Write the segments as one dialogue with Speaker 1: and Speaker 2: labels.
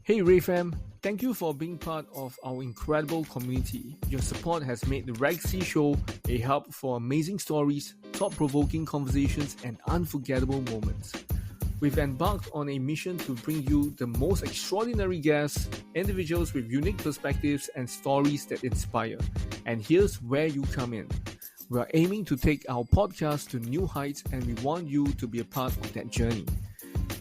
Speaker 1: Hey RayFam, thank you for being part of our incredible community. Your support has made the Reg C Show a hub for amazing stories, thought-provoking conversations, and unforgettable moments. We've embarked on a mission to bring you the most extraordinary guests, individuals with unique perspectives and stories that inspire. And here's where you come in. We're aiming to take our podcast to new heights, and we want you to be a part of that journey.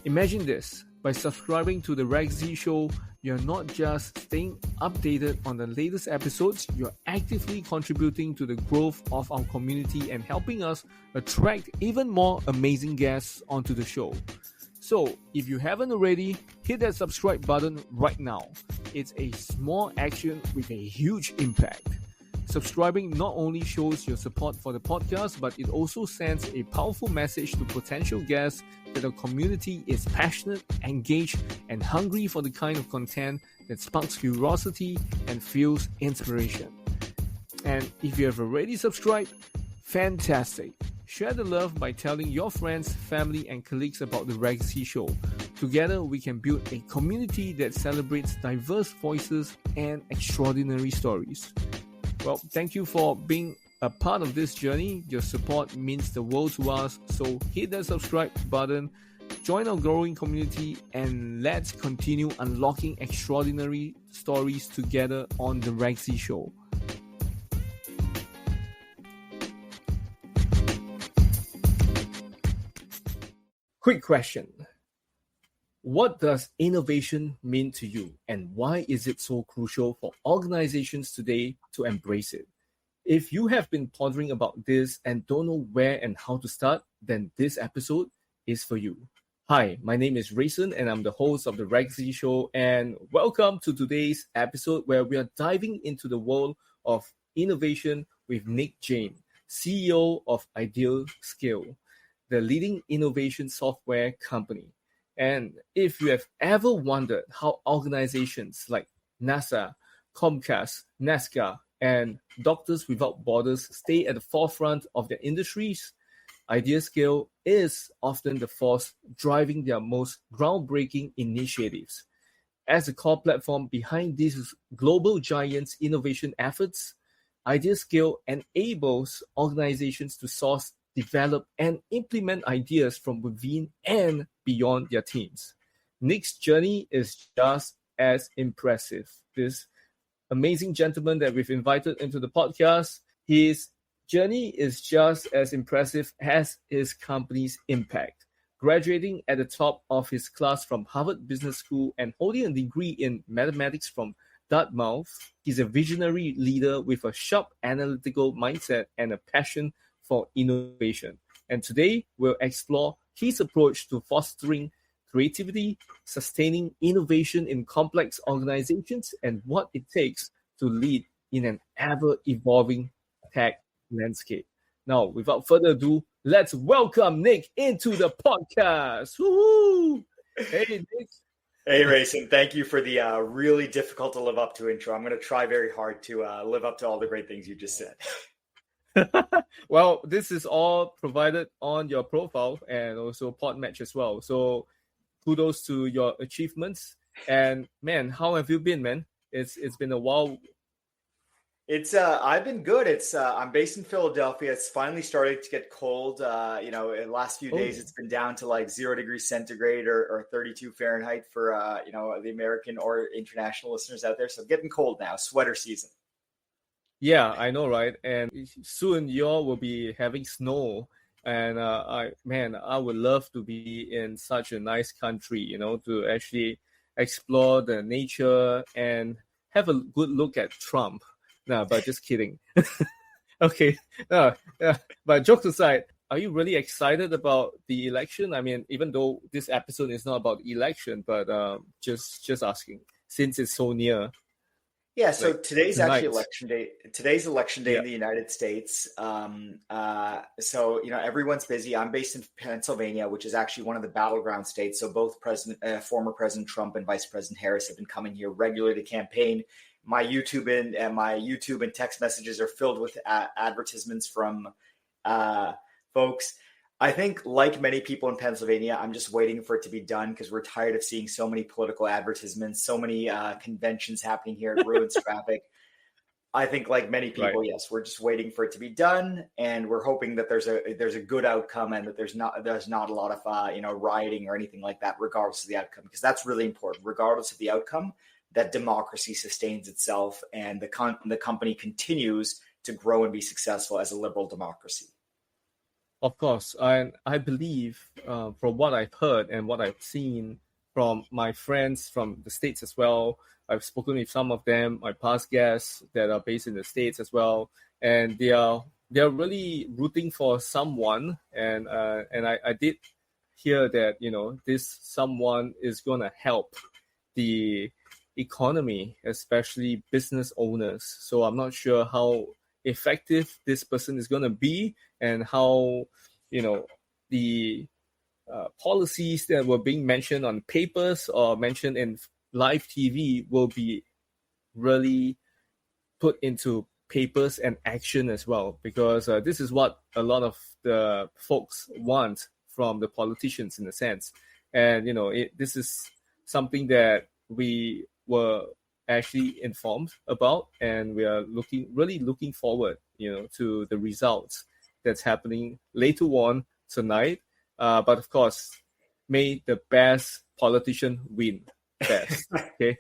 Speaker 1: Imagine this. By subscribing to the Reg Z Show, you're not just staying updated on the latest episodes, you're actively contributing to the growth of our community and helping us attract even more amazing guests onto the show. So, if you haven't already, hit that subscribe button right now. It's a small action with a huge impact. Subscribing not only shows your support for the podcast, but it also sends a powerful message to potential guests that our community is passionate, engaged, and hungry for the kind of content that sparks curiosity and fuels inspiration. And if you have already subscribed, fantastic! Share the love by telling your friends, family, and colleagues about the Reg C Show. Together, we can build a community that celebrates diverse voices and extraordinary stories. Well, thank you for being a part of this journey. Your support means the world to us. So hit that subscribe button, join our growing community, and let's continue unlocking extraordinary stories together on the Reg Z Show. Quick question. What does innovation mean to you, and why is it so crucial for organizations today to embrace it? If you have been pondering about this and don't know where and how to start, then this episode is for you. Hi, my name is Rayson and I'm the host of the Reg Z Show, and welcome to today's episode where we are diving into the world of innovation with Nick Jain, CEO of IdeaScale, the leading innovation software company. And if you have ever wondered how organizations like NASA, Comcast, NASCAR, and Doctors Without Borders stay at the forefront of their industries, IdeaScale is often the force driving their most groundbreaking initiatives. As a core platform behind these global giants' innovation efforts, IdeaScale enables organizations to source, develop, and implement ideas from within and beyond their teams. Nick's journey is just as impressive. This amazing gentleman that we've invited into the podcast, his journey is just as impressive as his company's impact. Graduating at the top of his class from Harvard Business School and holding a degree in mathematics from Dartmouth, he's a visionary leader with a sharp analytical mindset and a passion for innovation. And today we'll explore his approach to fostering creativity, sustaining innovation in complex organizations, and what it takes to lead in an ever-evolving tech landscape. Now, without further ado, let's welcome Nick into the podcast. Woo-hoo! Hey, Nick.
Speaker 2: Hey, Rayson. Thank you for the really difficult to live up to intro. I'm going to try very hard to live up to all the great things you just said.
Speaker 1: Well, this is all provided on your profile and also Podmatch as well. So kudos to your achievements. And man, how have you been, man? It's been a while.
Speaker 2: It's I've been good. It's I'm based in Philadelphia. It's finally started to get cold. In the last few days, it's been down to like 0 degrees centigrade or 32 Fahrenheit for the American or international listeners out there. So getting cold now, sweater season.
Speaker 1: Yeah, I know, right? And soon y'all will be having snow. And I would love to be in such a nice country, to actually explore the nature and have a good look at Trump. No, but just kidding. Okay. But jokes aside, are you really excited about the election? I mean, even though this episode is not about the election, but just asking, since it's so near.
Speaker 2: Yeah, so today's actually election day. Today's election day in the United States. So everyone's busy. I'm based in Pennsylvania, which is actually one of the battleground states. So both former President Trump and Vice President Harris have been coming here regularly to campaign. My YouTube and text messages are filled with advertisements from folks. I think, like many people in Pennsylvania, I'm just waiting for it to be done because we're tired of seeing so many political advertisements, so many conventions happening here. It ruins traffic. I think, like many people,
Speaker 1: Right.
Speaker 2: yes, we're just waiting for it to be done, and we're hoping that there's a good outcome and that there's not a lot of rioting or anything like that, regardless of the outcome, because that's really important. Regardless of the outcome, that democracy sustains itself and the company continues to grow and be successful as a liberal democracy.
Speaker 1: Of course, I believe from what I've heard and what I've seen from my friends from the States as well, I've spoken with some of them, my past guests that are based in the States as well, and they're really rooting for someone, and I did hear that this someone is gonna help the economy, especially business owners. So I'm not sure how effective this person is going to be and how the policies that were being mentioned on papers or mentioned in live TV will be really put into papers and action as well, because this is what a lot of the folks want from the politicians in a sense. And this is something that we were actually informed about, and we are really looking forward to the results that's happening later on tonight. But of course, may the best politician win best. Okay.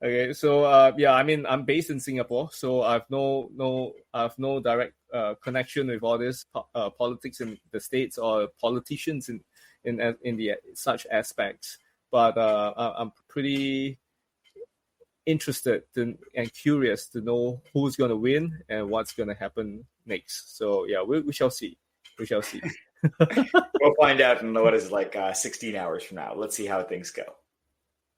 Speaker 1: Okay, so I mean, I'm based in Singapore, so I've no direct connection with all this politics in the States or politicians in the such aspects. But I'm pretty interested and curious to know who's going to win and what's going to happen next. So yeah, we shall see. We shall see.
Speaker 2: We'll find out in what is 16 hours from now. Let's see how things go.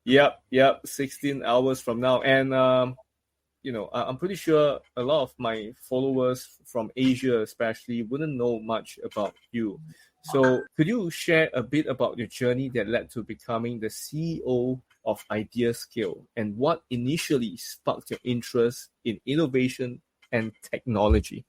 Speaker 1: Yep. 16 hours from now. And, I'm pretty sure a lot of my followers from Asia especially wouldn't know much about you. So could you share a bit about your journey that led to becoming the CEO of IdeaScale and what initially sparked your interest in innovation and technology?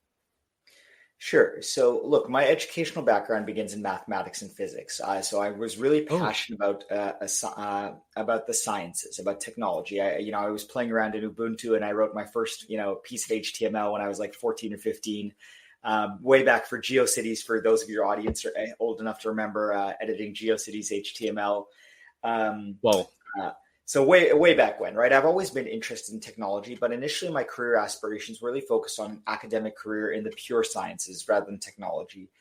Speaker 2: Sure. So, look, my educational background begins in mathematics and physics. So I was really passionate about the sciences, about technology. I was playing around in Ubuntu, and I wrote my first, piece of HTML when I was like 14 or 15, way back for GeoCities. For those of your audience are old enough to remember editing GeoCities HTML.
Speaker 1: Wow.
Speaker 2: So way back when, right? I've always been interested in technology, but initially my career aspirations really focused on an academic career in the pure sciences rather than technology.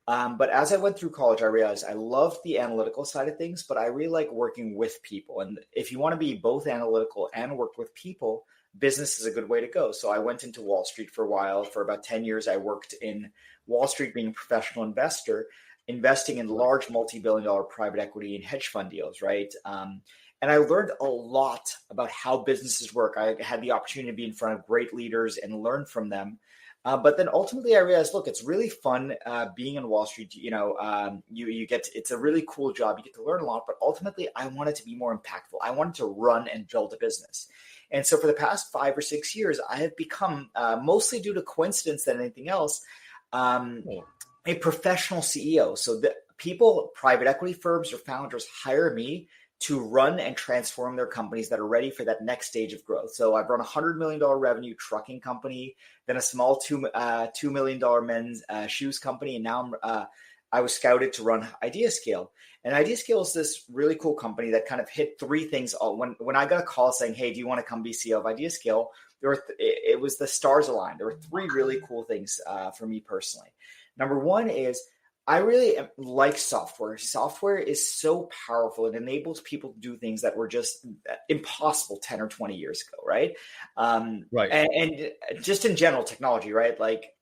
Speaker 2: But as I went through college, I realized I loved the analytical side of things, but I really like working with people. And if you want to be both analytical and work with people, business is a good way to go. So I went into Wall Street for a while. For about 10 years, I worked in Wall Street being a professional investor, investing in large multi-billion-dollar private equity and hedge fund deals, right? And I learned a lot about how businesses work. I had the opportunity to be in front of great leaders and learn from them. But then ultimately I realized, look, it's really fun being in Wall Street. It's a really cool job. You get to learn a lot, but ultimately I wanted to be more impactful. I wanted to run and build a business. And so for the past 5 or 6 years, I have become, mostly due to coincidence than anything else, a professional CEO. So the people, private equity firms or founders hire me to run and transform their companies that are ready for that next stage of growth. So I've run a $100 million revenue trucking company, then a small $2 million men's shoes company. And now I was scouted to run IdeaScale. And IdeaScale is this really cool company that kind of hit 3 things. When I got a call saying, hey, do you want to come be CEO of IdeaScale? It was the stars aligned. There were 3 really cool things for me personally. Number 1 is I really like software. Software is so powerful. It enables people to do things that were just impossible 10 or 20 years ago, right?
Speaker 1: Right.
Speaker 2: And just in general, technology, right? Like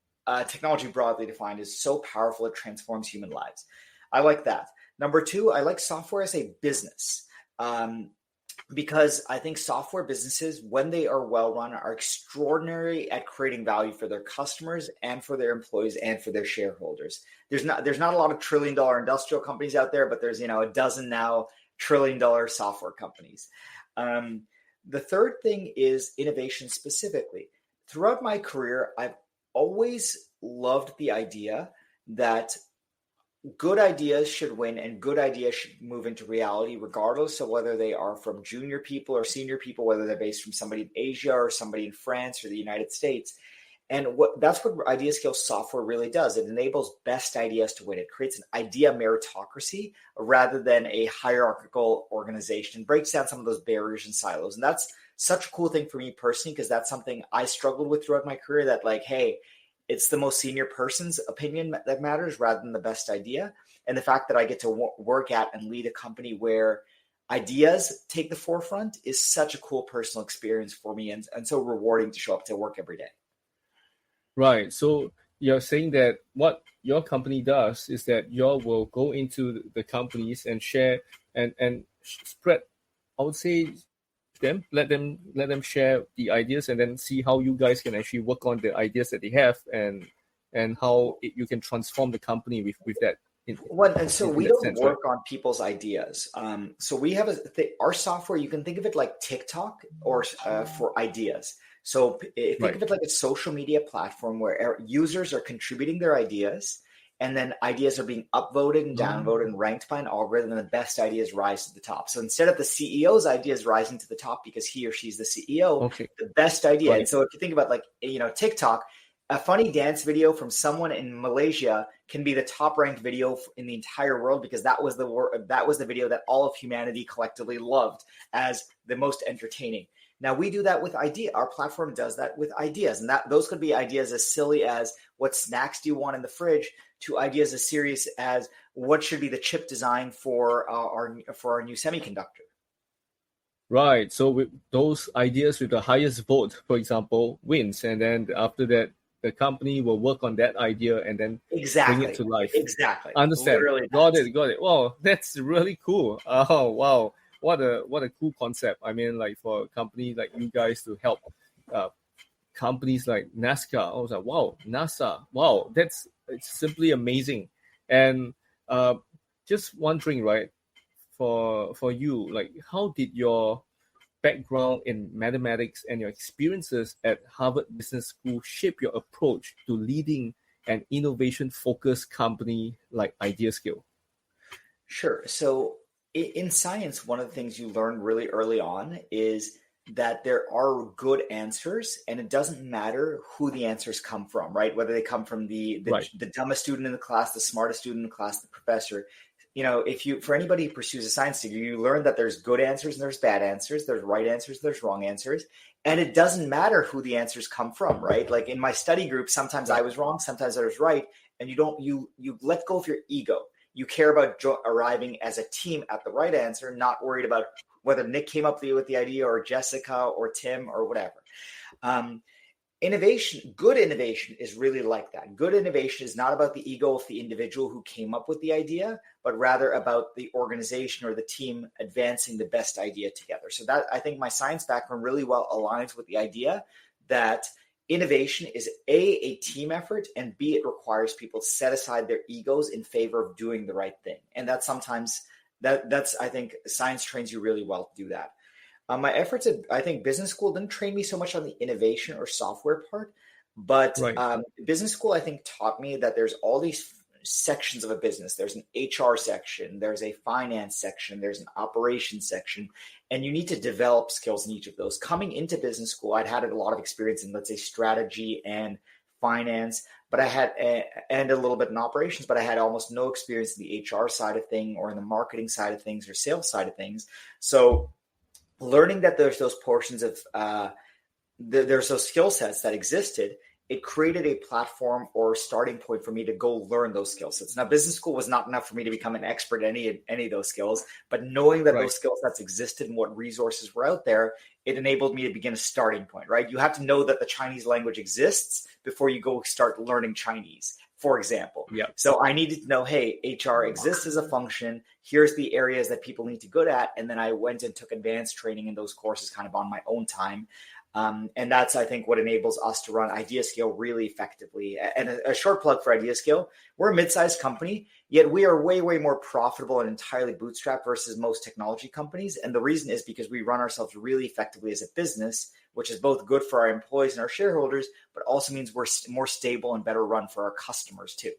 Speaker 2: technology broadly defined is so powerful, it transforms human lives. I like that. Number 2, I like software as a business. Because I think software businesses, when they are well run, are extraordinary at creating value for their customers and for their employees and for their shareholders. There's not a lot of $1 trillion industrial companies out there, but there's a dozen now $1 trillion software companies. The third thing is innovation specifically. Throughout my career, I've always loved the idea that good ideas should win and good ideas should move into reality, regardless of whether they are from junior people or senior people, whether they're based from somebody in Asia or somebody in France or the United States. And that's what IdeaScale software really does. It enables best ideas to win. It creates an idea meritocracy rather than a hierarchical organization. It breaks down some of those barriers and silos. And that's such a cool thing for me personally, because that's something I struggled with throughout my career, that like, hey, it's the most senior person's opinion that matters rather than the best idea. And the fact that I get to work at and lead a company where ideas take the forefront is such a cool personal experience for me, and so rewarding to show up to work every day.
Speaker 1: Right. So you're saying that what your company does is that you will go into the companies and share and spread, I would say, let them share the ideas, and then see how you guys can actually work on the ideas that they have, and how you can transform the company with that.
Speaker 2: So we don't work on people's ideas. So we have our software. You can think of it like TikTok or for ideas. So think of it like a social media platform where users are contributing their ideas, and then ideas are being upvoted and downvoted and ranked by an algorithm, and the best ideas rise to the top. So instead of the CEO's ideas rising to the top because he or she's the CEO, the best idea. And so if you think about TikTok, a funny dance video from someone in Malaysia can be the top ranked video in the entire world because that was the video that all of humanity collectively loved as the most entertaining. Now we do that with idea. Our platform does that with ideas, and those could be ideas as silly as what snacks do you want in the fridge, to ideas as serious as what should be the chip design for our new semiconductor.
Speaker 1: Right. So with those ideas with the highest vote, for example, wins, and then after that, the company will work on that idea and then bring it to life.
Speaker 2: Exactly.
Speaker 1: Understand. Got it. Wow, that's really cool. Oh wow. What a cool concept. I mean, like for a company like you guys to help companies like NASCAR. I was like, wow, NASA. Wow, it's simply amazing. And just wondering, right, for you, like how did your background in mathematics and your experiences at Harvard Business School shape your approach to leading an innovation-focused company like IdeaScale?
Speaker 2: Sure. So in science, one of the things you learn really early on is that there are good answers, and it doesn't matter who the answers come from, right? Whether they come from the dumbest student in the class, the smartest student in the class, the professor. For anybody who pursues a science degree, you learn that there's good answers and there's bad answers, there's right answers, there's wrong answers. And it doesn't matter who the answers come from, right? Like in my study group, sometimes I was wrong, sometimes I was right. And you let go of your ego. You care about arriving as a team at the right answer, not worried about whether Nick came up with the idea or Jessica or Tim or whatever. Good innovation is really like that. Good innovation is not about the ego of the individual who came up with the idea, but rather about the organization or the team advancing the best idea together. So that, I think my science background really well aligns with the idea that innovation is a team effort, and B, it requires people to set aside their egos in favor of doing the right thing. And that's sometimes I think science trains you really well to do that. My efforts at, I think, business school didn't train me so much on the innovation or software part, but business school, I think, taught me that there's all these sections of a business. There's an HR section, there's a finance section, there's an operations section, and you need to develop skills in each of those. Coming into business school, I'd had a lot of experience in, let's say, strategy and finance, but and a little bit in operations, but I had almost no experience in the HR side of things or in the marketing side of things or sales side of things. So learning that there's those portions of there's those skill sets that existed, it created a platform or starting point for me to go learn those skill sets. Now, business school was not enough for me to become an expert in any of those skills, but knowing that those skill sets existed and what resources were out there, it enabled me to begin a starting point, right? You have to know that the Chinese language exists before you go start learning Chinese, for example. So I needed to know, hey, HR exists as a function. Here's the areas that people need to good at. And then I went and took advanced training in those courses kind of on my own time. And that's, I think, what enables us to run IdeaScale really effectively. And a short plug for IdeaScale, we're a mid-sized company, yet we are way, way more profitable and entirely bootstrapped versus most technology companies. And the reason is because we run ourselves really effectively as a business which is both good for our employees and our shareholders, but also means we're more stable and better run for our customers too.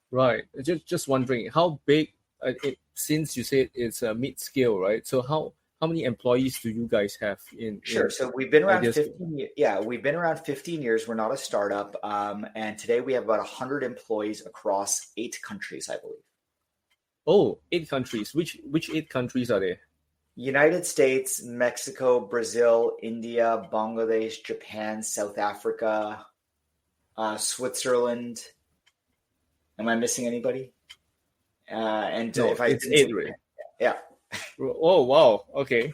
Speaker 1: Right. Just wondering how big, since you said it's a mid-scale, right? So how many employees do you guys have in?
Speaker 2: Sure. So we've been around 15 years. Yeah, we've been around 15 years. We're not a startup. And today we have about 100 employees across 8 countries, I believe.
Speaker 1: Oh, 8 countries. Which 8 countries are there?
Speaker 2: United States, Mexico, Brazil, India, Bangladesh, Japan, South Africa, Switzerland. Am I missing anybody? And
Speaker 1: no,
Speaker 2: if I
Speaker 1: it's 8, right?
Speaker 2: Yeah.
Speaker 1: Oh, wow. Okay.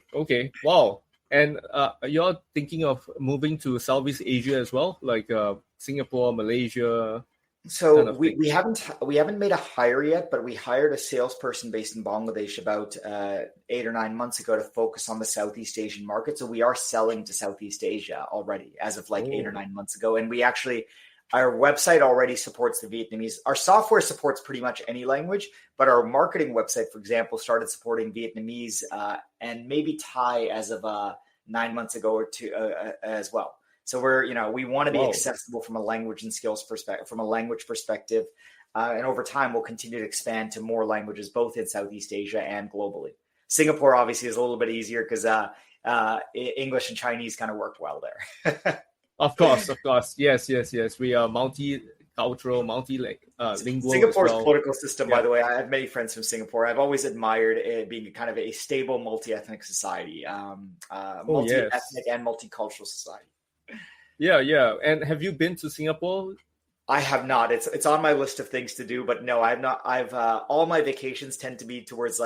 Speaker 1: Wow. And you're thinking of moving to Southeast Asia as well, like Singapore, Malaysia?
Speaker 2: So we haven't made a hire yet, but we hired a salesperson based in Bangladesh about 8 or 9 months ago to focus on the Southeast Asian market. So we are selling to Southeast Asia already as of 8 or 9 months ago. And our website already supports the Vietnamese. Our software supports pretty much any language, but our marketing website, for example, started supporting Vietnamese and maybe Thai as of 9 months ago or 2 as well. So we want to be accessible from a language and skills perspective, from a language perspective. And over time, we'll continue to expand to more languages, both in Southeast Asia and globally. Singapore obviously is a little bit easier because English and Chinese kind of work well there.
Speaker 1: Of course. Yes. We are multicultural, multilingual.
Speaker 2: Singapore's political system, by the way, I have many friends from Singapore. I've always admired it being kind of a stable, multi-ethnic society, multi-ethnic and multicultural society.
Speaker 1: Yeah. And have you been to Singapore?
Speaker 2: I have not. It's on my list of things to do, but no, I've not. I've all my vacations tend to be towards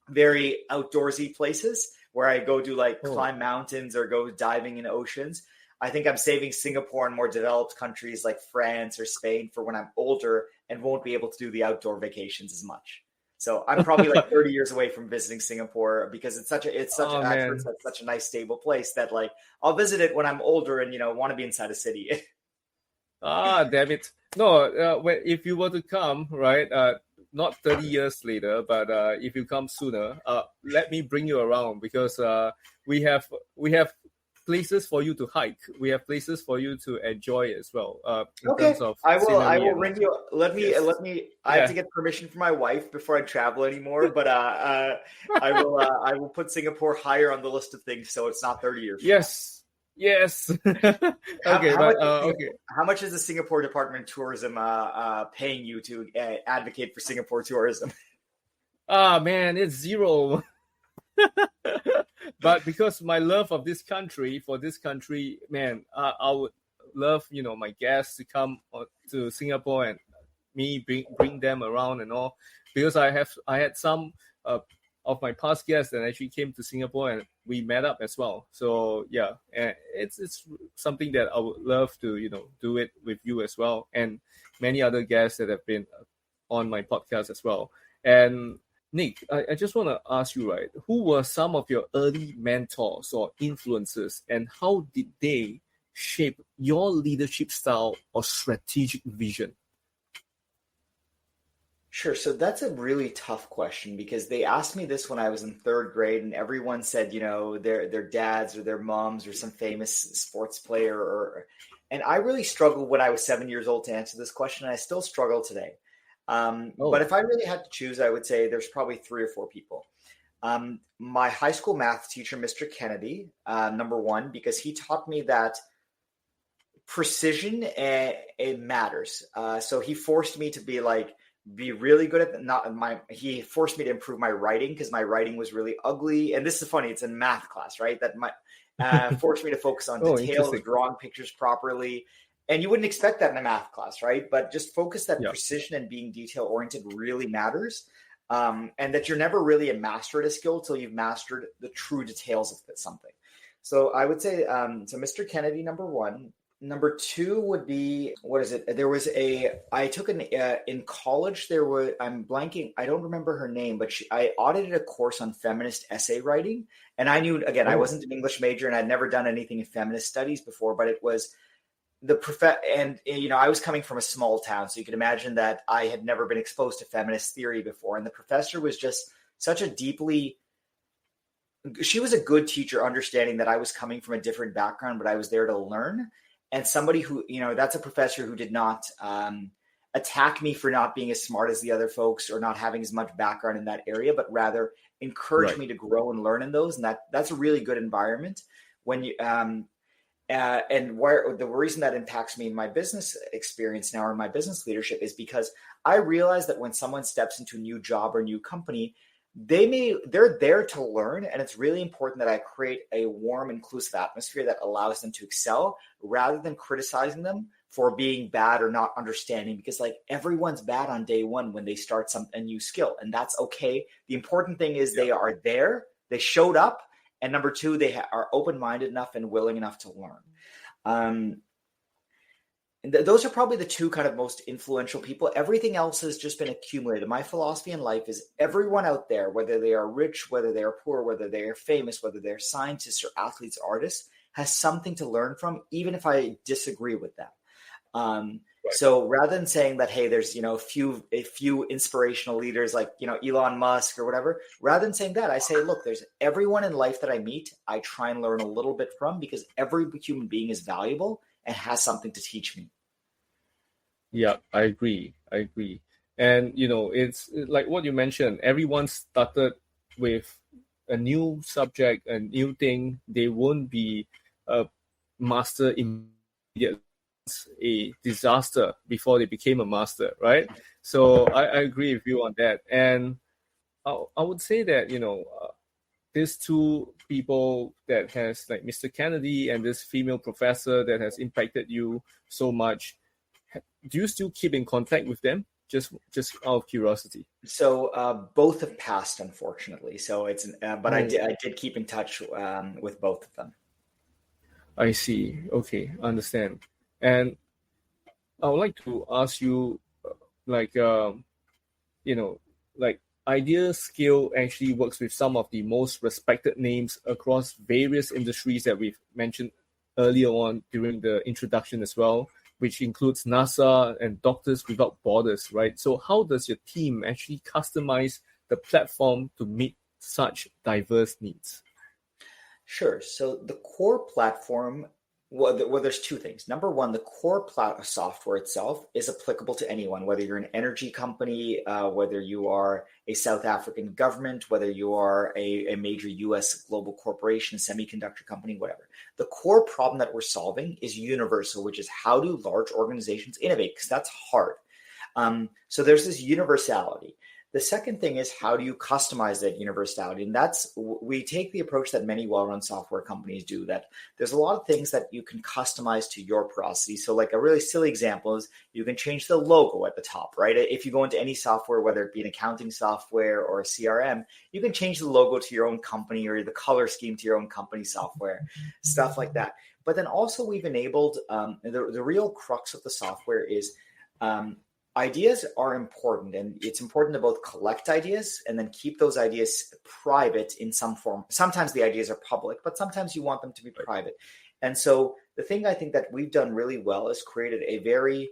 Speaker 2: very outdoorsy places where I go do climb mountains or go diving in oceans. I think I'm saving Singapore and more developed countries like France or Spain for when I'm older and won't be able to do the outdoor vacations as much. So I'm probably 30 years away from visiting Singapore because it's such a nice stable place that I'll visit it when I'm older and want to be inside a city.
Speaker 1: Damn it! No, if you were to come, right? Not 30 years later, but if you come sooner, let me bring you around because we have places for you to hike. We have places for you to enjoy as well.
Speaker 2: Okay, I will ring you. Let me. I have to get permission from my wife before I travel anymore. But I will put Singapore higher on the list of things, so it's not 30 years.
Speaker 1: Yes.
Speaker 2: How much is the Singapore Department of Tourism paying you to advocate for Singapore tourism?
Speaker 1: Man, it's zero. But because my love for this country, man, I would love my guests to come to Singapore and me bring them around and all, because I had some of my past guests that actually came to Singapore and we met up as well. So yeah, it's something that I would love to do it with you as well, and many other guests that have been on my podcast as well. And Nick, I just want to ask you, right, who were some of your early mentors or influences, and how did they shape your leadership style or strategic vision?
Speaker 2: Sure. So that's a really tough question because they asked me this when I was in 3rd grade, and everyone said, their dads or their moms or some famous sports player, and I really struggled when I was 7 years old to answer this question. And I still struggle today. But if I really had to choose, I would say there's probably 3 or 4 people. My high school math teacher, Mr. Kennedy, number one, because he taught me that precision it matters. So he forced me to be really good at he forced me to improve my writing because my writing was really ugly. And this is funny. It's in math class, right? That forced me to focus on details, drawing pictures properly. And you wouldn't expect that in a math class, right? But just focus that precision and being detail oriented really matters. And that you're never really a master at a skill till you've mastered the true details of something. So I would say, so Mr. Kennedy, number one. Number 2 would be, I took in college, I'm blanking, I don't remember her name, but I audited a course on feminist essay writing. And I knew, again, I wasn't an English major and I'd never done anything in feminist studies before, but it was I was coming from a small town. So you could imagine that I had never been exposed to feminist theory before. And the professor was just such a deeply she was a good teacher, understanding that I was coming from a different background, but I was there to learn. And somebody who, that's a professor who did not attack me for not being as smart as the other folks or not having as much background in that area, but rather encourage me to grow and learn in those. And that's a really good environment when you, and where the reason that impacts me in my business experience now or my business leadership is because I realize that when someone steps into a new job or new company, they're there to learn. And it's really important that I create a warm, inclusive atmosphere that allows them to excel rather than criticizing them for being bad or not understanding, because like everyone's bad on day one when they start a new skill, and that's okay. The important thing is they are there, they showed up, and number two, they are open-minded enough and willing enough to learn. And those are probably the two kind of most influential people. Everything else has just been accumulated. My philosophy in life is everyone out there, whether they are rich, whether they are poor, whether they are famous, whether they're scientists or athletes, artists, has something to learn from, even if I disagree with them. So rather than saying that, hey, there's, a few inspirational leaders like, Elon Musk or whatever, rather than saying that, I say, look, there's everyone in life that I meet, I try and learn a little bit from, because every human being is valuable and has something to teach me.
Speaker 1: Yeah, I agree. And, it's like what you mentioned, everyone started with a new subject, a new thing. They won't be a master immediately. A disaster before they became a master, right? So I agree with you on that. And I would say that, these two people that has like Mr. Kennedy and this female professor that has impacted you so much, do you still keep in contact with them? Just out of curiosity.
Speaker 2: So both have passed, unfortunately. So it's, but I did keep in touch with both of them.
Speaker 1: I see. Okay, understand. And I would like to ask you, like IdeaScale actually works with some of the most respected names across various industries that we've mentioned earlier on during the introduction as well, which includes NASA and Doctors Without Borders, right? So how does your team actually customize the platform to meet such diverse needs?
Speaker 2: Sure. So the core platform, there's two things. Number one, the core software itself is applicable to anyone, whether you're an energy company, whether you are a South African government, whether you are a major US global corporation, semiconductor company, whatever. The core problem that we're solving is universal, which is how do large organizations innovate? Because that's hard. So there's this universality. The second thing is, how do you customize that universality? And we take the approach that many well-run software companies do, that there's a lot of things that you can customize to your process. So like a really silly example is you can change the logo at the top, right? If you go into any software, whether it be an accounting software or a CRM, you can change the logo to your own company or the color scheme to your own company software, stuff like that. But then also we've enabled, the real crux of the software is, ideas are important, and it's important to both collect ideas and then keep those ideas private in some form. Sometimes the ideas are public, but sometimes you want them to be private. And so the thing I think that we've done really well is created a very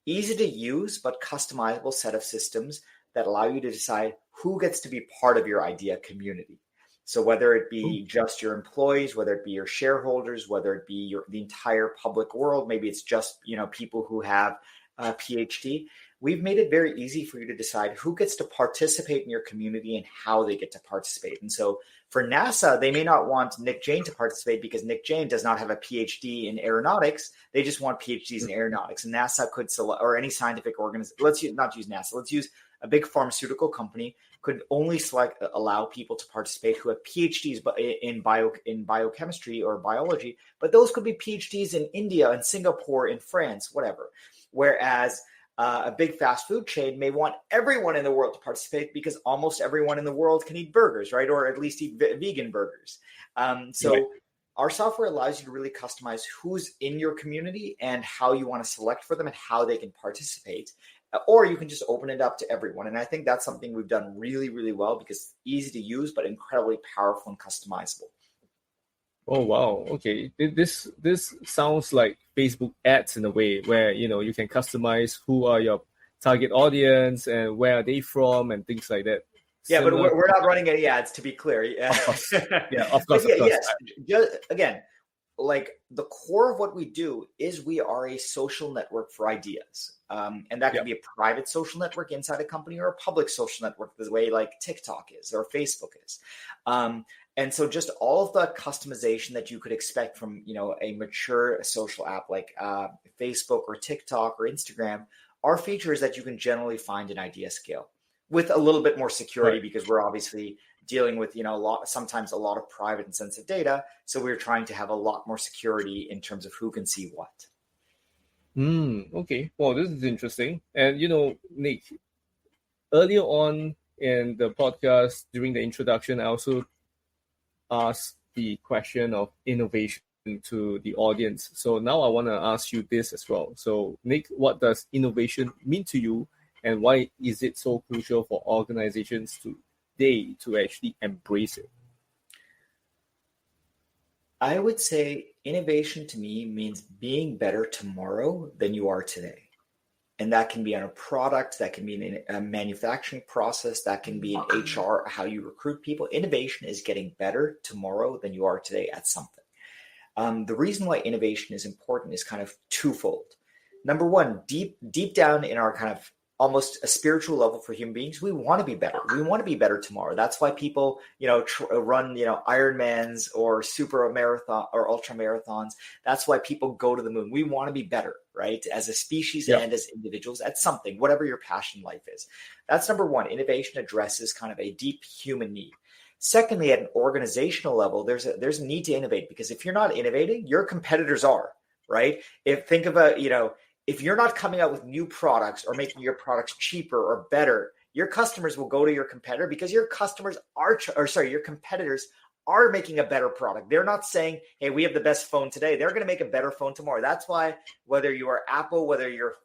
Speaker 2: easy to use but customizable set of systems that allow you to decide who gets to be part of your idea community. So whether it be just your employees, whether it be your shareholders, whether it be the entire public world, maybe it's just people who have PhD, we've made it very easy for you to decide who gets to participate in your community and how they get to participate. And so for NASA, they may not want Nick Jain to participate because Nick Jain does not have a PhD in aeronautics. They just want PhDs in aeronautics. And NASA could select, or any scientific organization, not use NASA, let's use a big pharmaceutical company could only allow people to participate who have PhDs in biochemistry or biology, but those could be PhDs in India and Singapore, in France, whatever. Whereas a big fast food chain may want everyone in the world to participate because almost everyone in the world can eat burgers, right? Or at least eat vegan burgers. Our software allows you to really customize who's in your community and how you want to select for them and how they can participate. Or you can just open it up to everyone. And I think that's something we've done really, really well because it's easy to use, but incredibly powerful and customizable.
Speaker 1: Oh, wow. Okay. This sounds like Facebook ads in a way where, you can customize who are your target audience and where are they from and things like that.
Speaker 2: Yeah, but we're not running any ads, to be clear.
Speaker 1: Of course. Yeah, of course.
Speaker 2: Yes. Again, like the core of what we do is we are a social network for ideas. And that can be a private social network inside a company or a public social network, the way like TikTok is or Facebook is. And so just all of the customization that you could expect from, a mature social app like Facebook or TikTok or Instagram are features that you can generally find in IdeaScale with a little bit more security, right? Because we're obviously dealing with, sometimes a lot of private and sensitive data. So we're trying to have a lot more security in terms of who can see what.
Speaker 1: Okay. Well, this is interesting. And, Nick, earlier on in the podcast, during the introduction, I also asked the question of innovation to the audience. So now I want to ask you this as well. So, Nick, what does innovation mean to you? And why is it so crucial for organizations today to actually embrace it?
Speaker 2: I would say innovation to me means being better tomorrow than you are today. And that can be on a product, that can be in a manufacturing process, that can be in HR, how you recruit people. Innovation is getting better tomorrow than you are today at something. The reason why innovation is important is kind of twofold. Number one, deep down in our kind of almost a spiritual level for human beings, we want to be better. We want to be better tomorrow. That's why people, run, Ironmans or super marathon or ultra marathons. That's why people go to the moon. We want to be better, right? As a species and as individuals at something, whatever your passion in life is. That's number one. Innovation addresses kind of a deep human need. Secondly, at an organizational level, there's a need to innovate, because if you're not innovating, your competitors are, right? If you're not coming out with new products or making your products cheaper or better, your customers will go to your competitor, because your competitors are making a better product. They're not saying, hey, we have the best phone today. They're going to make a better phone tomorrow. That's why whether you are Apple, whether you're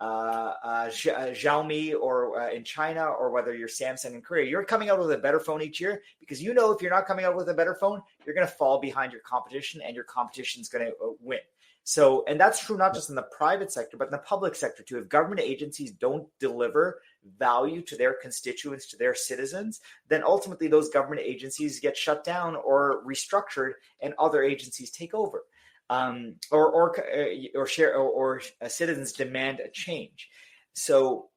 Speaker 2: Xiaomi or in China, or whether you're Samsung in Korea, you're coming out with a better phone each year, because if you're not coming out with a better phone, you're going to fall behind your competition, and your competition is going to win. So, and that's true not just in the private sector, but in the public sector too. If government agencies don't deliver value to their constituents, to their citizens, then ultimately those government agencies get shut down or restructured, and other agencies take over, or citizens demand a change. So,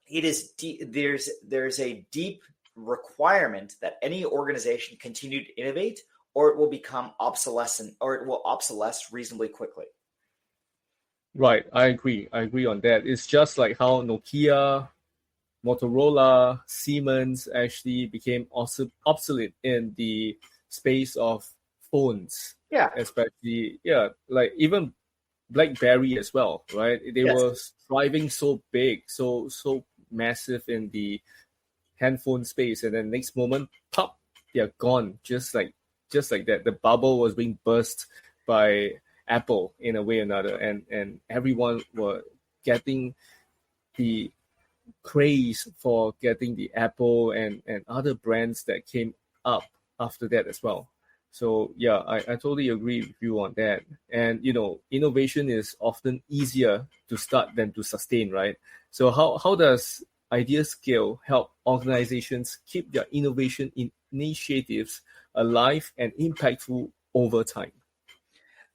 Speaker 2: it is there's a deep requirement that any organization continue to innovate, or it will become obsolescent, or it will obsolesce reasonably quickly.
Speaker 1: Right, I agree on that. It's just like how Nokia, Motorola, Siemens actually became obsolete in the space of phones.
Speaker 2: Yeah.
Speaker 1: Especially, like even BlackBerry as well, right? They were thriving so big, so massive in the handphone space, and then next moment, pop, they're gone, just like that. The bubble was being burst by Apple in a way or another, and everyone were getting the craze for getting the Apple and other brands that came up after that as well. So I totally agree with you on that. And innovation is often easier to start than to sustain, right? So how does IdeaScale help organizations keep their innovation initiatives alive and impactful over time?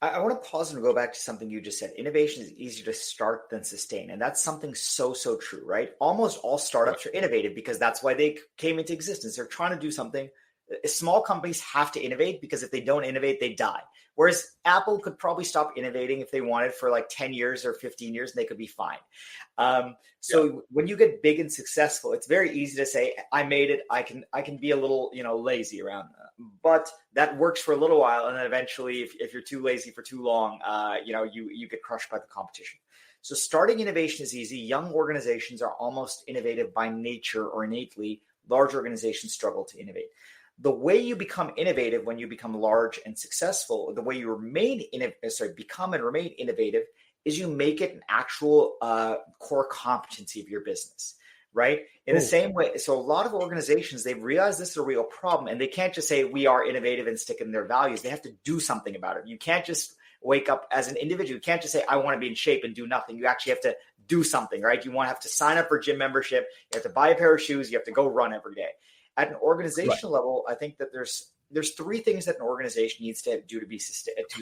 Speaker 2: I want to pause and go back to something you just said. Innovation is easier to start than sustain. And that's something so true, right? Almost all startups are innovative because that's why they came into existence. They're trying to do something. Small companies have to innovate, because if they don't innovate, they die. Whereas Apple could probably stop innovating if they wanted for like 10 years or 15 years, and they could be fine. When you get big and successful, it's very easy to say, I made it. I can be a little, lazy around that. But that works for a little while. And then eventually, if you're too lazy for too long, you get crushed by the competition. So starting innovation is easy. Young organizations are almost innovative by nature or innately. Large organizations struggle to innovate. The way you become innovative when you become large and successful, the way you become and remain innovative, is you make it an actual core competency of your business, right? In the same way, so a lot of organizations, they've realized this is a real problem, and they can't just say we are innovative and stick in their values. They have to do something about it. You can't just wake up as an individual. You can't just say, I want to be in shape and do nothing. You actually have to do something, right? You want to have to sign up for gym membership. You have to buy a pair of shoes. You have to go run every day. At an organizational level, I think that there's three things that an organization needs to do to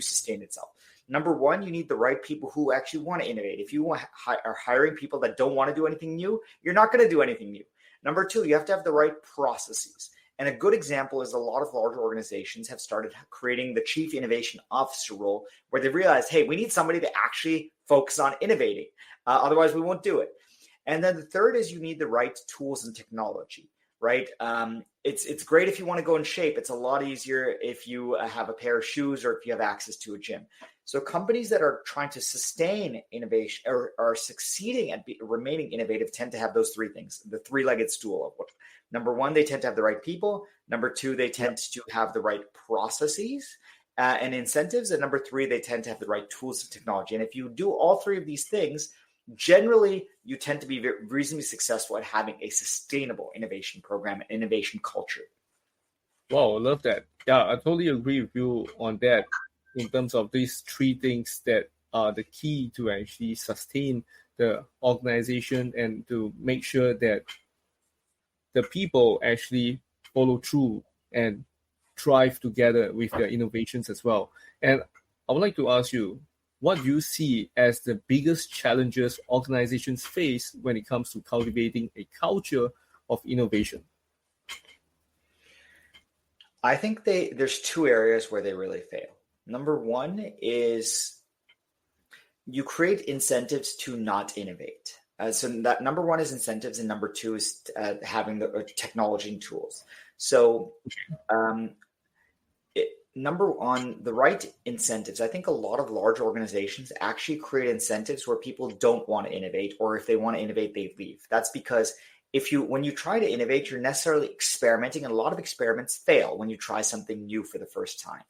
Speaker 2: sustain itself. Number one, you need the right people who actually want to innovate. If you are hiring people that don't want to do anything new, you're not going to do anything new. Number two, you have to have the right processes. And a good example is a lot of larger organizations have started creating the chief innovation officer role, where they realized, hey, we need somebody to actually focus on innovating. Otherwise, we won't do it. And then the third is you need the right tools and technology. Right. It's great if you want to go in shape. It's a lot easier if you have a pair of shoes or if you have access to a gym. So companies that are trying to sustain innovation or are succeeding at remaining innovative tend to have those three things, the three-legged stool of what. Number one, they tend to have the right people. Number two, they tend to have the right processes and incentives. And number three, they tend to have the right tools and technology. And if you do all three of these things, generally, you tend to be reasonably successful at having a sustainable innovation program and innovation culture.
Speaker 1: Wow, I love that. Yeah, I totally agree with you on that in terms of these three things that are the key to actually sustain the organization and to make sure that the people actually follow through and thrive together with their innovations as well. And I would like to ask you, what do you see as the biggest challenges organizations face when it comes to cultivating a culture of innovation?
Speaker 2: I think there's two areas where they really fail. Number one is you create incentives to not innovate. So that number one is incentives, and number two is having the technology and tools. So number one, the right incentives. I think a lot of large organizations actually create incentives where people don't want to innovate, or if they want to innovate, they leave. That's because when you try to innovate, you're necessarily experimenting, and a lot of experiments fail when you try something new for the first time.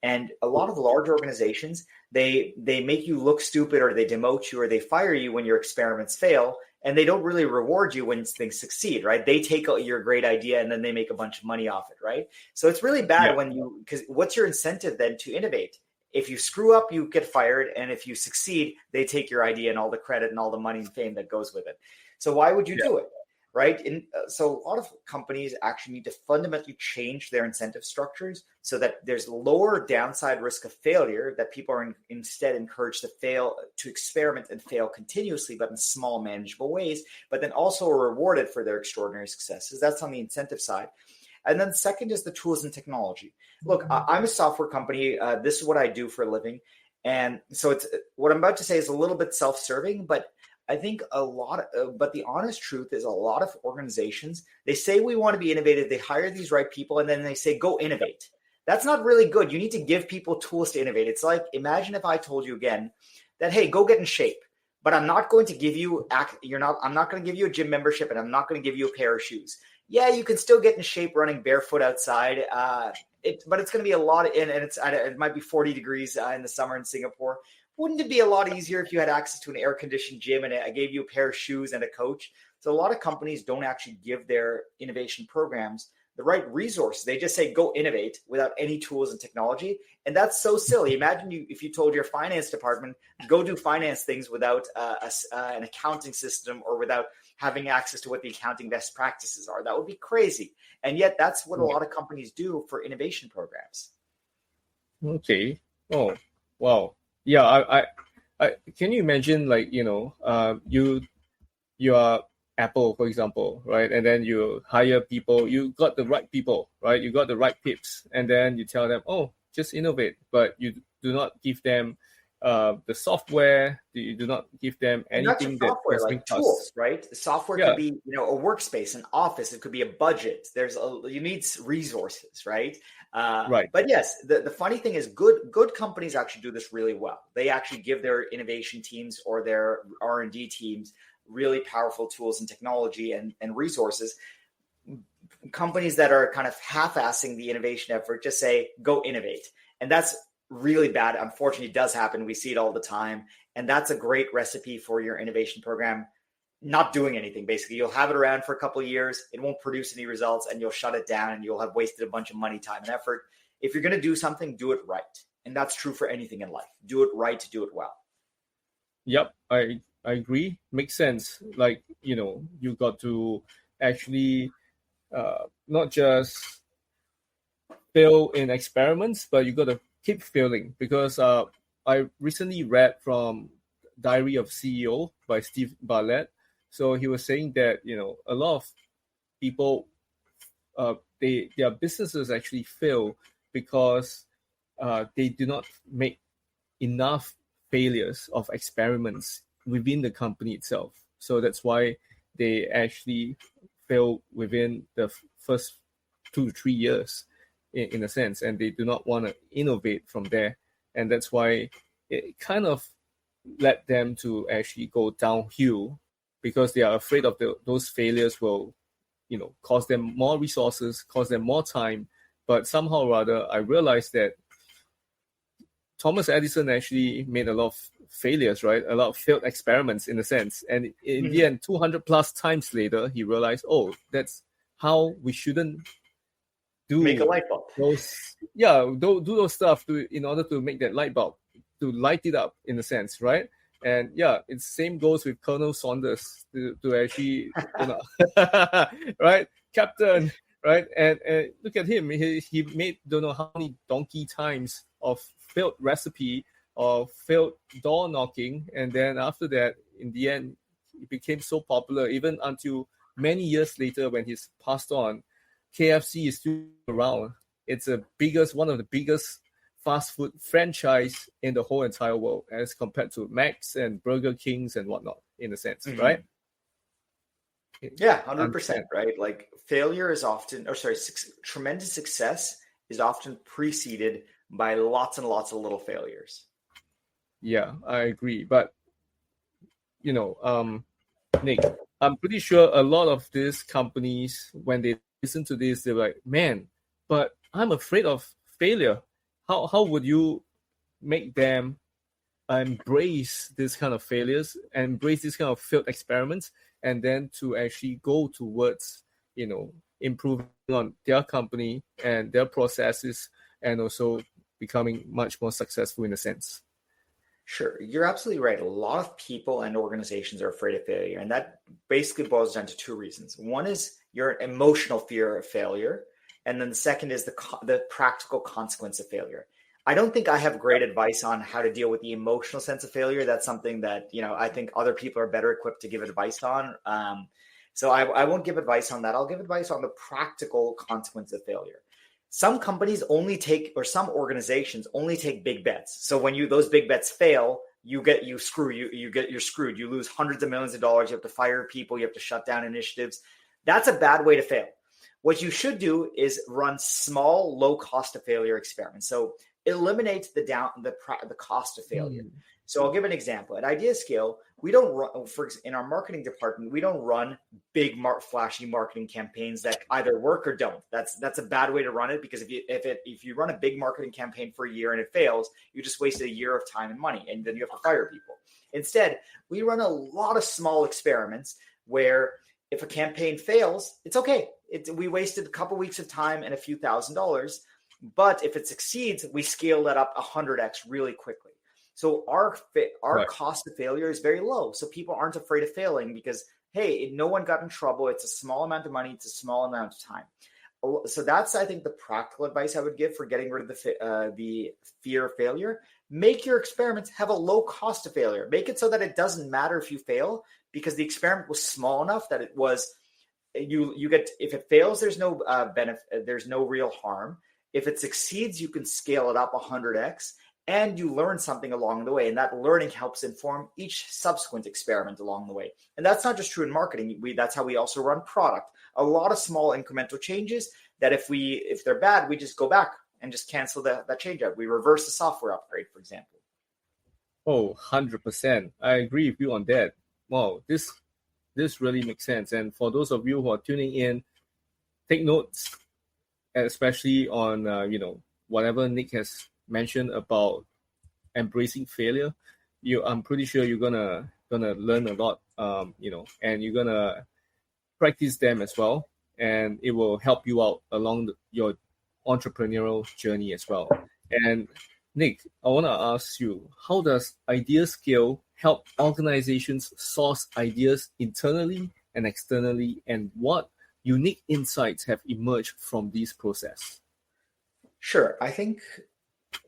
Speaker 2: And a lot of large organizations, they make you look stupid, or they demote you, or they fire you when your experiments fail, and they don't really reward you when things succeed, right? They take your great idea and then they make a bunch of money off it, right? So it's really bad because what's your incentive then to innovate? If you screw up, you get fired, and if you succeed, they take your idea and all the credit and all the money and fame that goes with it. So why would you do it? Right. So a lot of companies actually need to fundamentally change their incentive structures so that there's lower downside risk of failure, that people are instead encouraged to experiment and fail continuously, but in small, manageable ways, but then also are rewarded for their extraordinary successes. That's on the incentive side. And then second is the tools and technology. Look, I'm a software company. This is what I do for a living. And so what I'm about to say is a little bit self-serving, but I think but the honest truth is a lot of organizations, they say we want to be innovative. They hire these right people, and then they say, go innovate. That's not really good. You need to give people tools to innovate. It's like, imagine if I told you again that, hey, go get in shape, but I'm not going to give you, I'm not going to give you a gym membership, and I'm not going to give you a pair of shoes. Yeah, you can still get in shape running barefoot outside. But it's going to be a lot it might be 40 degrees in the summer in Singapore. Wouldn't it be a lot easier if you had access to an air-conditioned gym and I gave you a pair of shoes and a coach? So a lot of companies don't actually give their innovation programs the right resources. They just say, go innovate without any tools and technology. And that's so silly. Imagine if you told your finance department, go do finance things without an accounting system or without having access to what the accounting best practices are. That would be crazy. And yet that's what a lot of companies do for innovation programs.
Speaker 1: Okay. Oh, wow. Yeah, I can you imagine, like, you are Apple, for example, right? And then you hire people, you got the right people, right? You got the right pips, and then you tell them, oh, just innovate, but you do not give them the software. You do not give them anything that
Speaker 2: software, like tools, right? The software could be, a workspace, an office. It could be a budget. You need resources, right?
Speaker 1: Right.
Speaker 2: But yes, the funny thing is good companies actually do this really well. They actually give their innovation teams or their R&D teams really powerful tools and technology and resources. Companies that are kind of half-assing the innovation effort just say, go innovate. And that's really bad. Unfortunately, it does happen. We see it all the time. And that's a great recipe for your innovation program not doing anything. Basically, you'll have it around for a couple of years. It won't produce any results, and you'll shut it down, and you'll have wasted a bunch of money, time, and effort. If you're going to do something, do it right. And that's true for anything in life. Do it right, do it well.
Speaker 1: Yep. I I agree. Makes sense. Like, you got to actually not just fail in experiments, but you got to keep failing, because I recently read from Diary of CEO by Steve Bartlett. So he was saying that, a lot of people, their businesses actually fail because they do not make enough failures of experiments within the company itself. So that's why they actually fail within the first 2 to 3 years, in a sense, and they do not want to innovate from there. And that's why it kind of led them to actually go downhill, because they are afraid of those failures will, cost them more resources, cost them more time. But somehow or other, I realized that Thomas Edison actually made a lot of failures, right? A lot of failed experiments, in a sense. And in the end, 200 plus times later, he realized, that's how we shouldn't
Speaker 2: make a light bulb.
Speaker 1: Do those stuff in order to make that light bulb, to light it up, in a sense, right? And it's same goes with Colonel Saunders to actually, right, Captain, right? And look at him. He made don't know how many donkey times of failed recipe or failed door knocking, and then after that, in the end, he became so popular, even until many years later when he's passed on. KFC is still around. It's one of the biggest fast food franchise in the whole entire world, as compared to Mac's and Burger Kings and whatnot, in a sense, right?
Speaker 2: Yeah, 100%, right? Like failure is often, tremendous success is often preceded by lots and lots of little failures.
Speaker 1: Yeah, I agree. But, Nick, I'm pretty sure a lot of these companies, when they listen to this, they're like, man, but I'm afraid of failure. How would you make them embrace this kind of failures, embrace this kind of failed experiments, and then to actually go towards, improving on their company and their processes, and also becoming much more successful, in a sense?
Speaker 2: Sure. You're absolutely right. A lot of people and organizations are afraid of failure. And that basically boils down to two reasons. One is your emotional fear of failure. And then the second is the practical consequence of failure. I don't think I have great advice on how to deal with the emotional sense of failure. That's something that, I think other people are better equipped to give advice on. So I won't give advice on that. I'll give advice on the practical consequence of failure. Some companies some organizations only take big bets. So when those big bets fail, you're screwed. You lose hundreds of millions of dollars. You have to fire people. You have to shut down initiatives. That's a bad way to fail. What you should do is run small, low cost of failure experiments. So eliminate the cost of failure. So I'll give an example. At IdeaScale, we don't run, in our marketing department, we don't run big, flashy marketing campaigns that either work or don't. That's a bad way to run it, because if you run a big marketing campaign for a year and it fails, you just wasted a year of time and money, and then you have to fire people. Instead, we run a lot of small experiments where if a campaign fails, it's okay. We wasted a couple weeks of time and a few $1,000s, but if it succeeds, we scale that up 100x really quickly. So our cost of failure is very low. So people aren't afraid of failing because, hey, no one got in trouble. It's a small amount of money. It's a small amount of time. So that's, I think, the practical advice I would give for getting rid of the fear of failure. Make your experiments have a low cost of failure. Make it so that it doesn't matter if you fail, because the experiment was small enough that it was you get, if it fails, there's no benefit, there's no real harm. If it succeeds, you can scale it up 100x. And you learn something along the way. And that learning helps inform each subsequent experiment along the way. And that's not just true in marketing. That's how we also run product. A lot of small incremental changes that if they're bad, we just go back and just cancel that change out. We reverse the software upgrade, for example.
Speaker 1: 100%. I agree with you on that. Wow, this really makes sense. And for those of you who are tuning in, take notes, especially on, whatever Nick has mentioned about embracing failure. I'm pretty sure you're gonna learn a lot, and you're gonna practice them as well, and it will help you out along your entrepreneurial journey as well. And Nick, I want to ask you, how does IdeaScale help organizations source ideas internally and externally, and what unique insights have emerged from this process?
Speaker 2: Sure. I think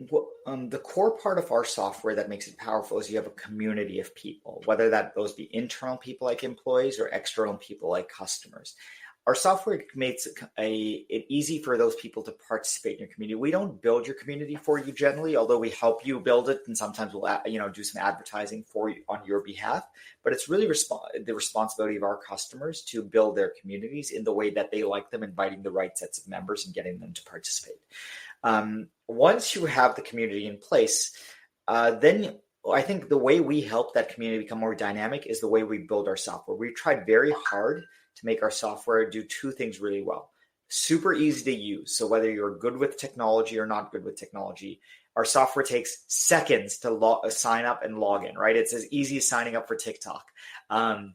Speaker 2: the core part of our software that makes it powerful is you have a community of people, whether those be internal people like employees or external people like customers. Our software makes it easy for those people to participate in your community. We don't build your community for you generally, although we help you build it, and sometimes we'll do some advertising for you on your behalf. But it's really the responsibility of our customers to build their communities in the way that they like them, inviting the right sets of members and getting them to participate. Once you have the community in place, then I think the way we help that community become more dynamic is the way we build our software. We've tried very hard to make our software do two things really well. Super easy to use. So whether you're good with technology or not good with technology, our software takes seconds to sign up and log in, right? It's as easy as signing up for TikTok. And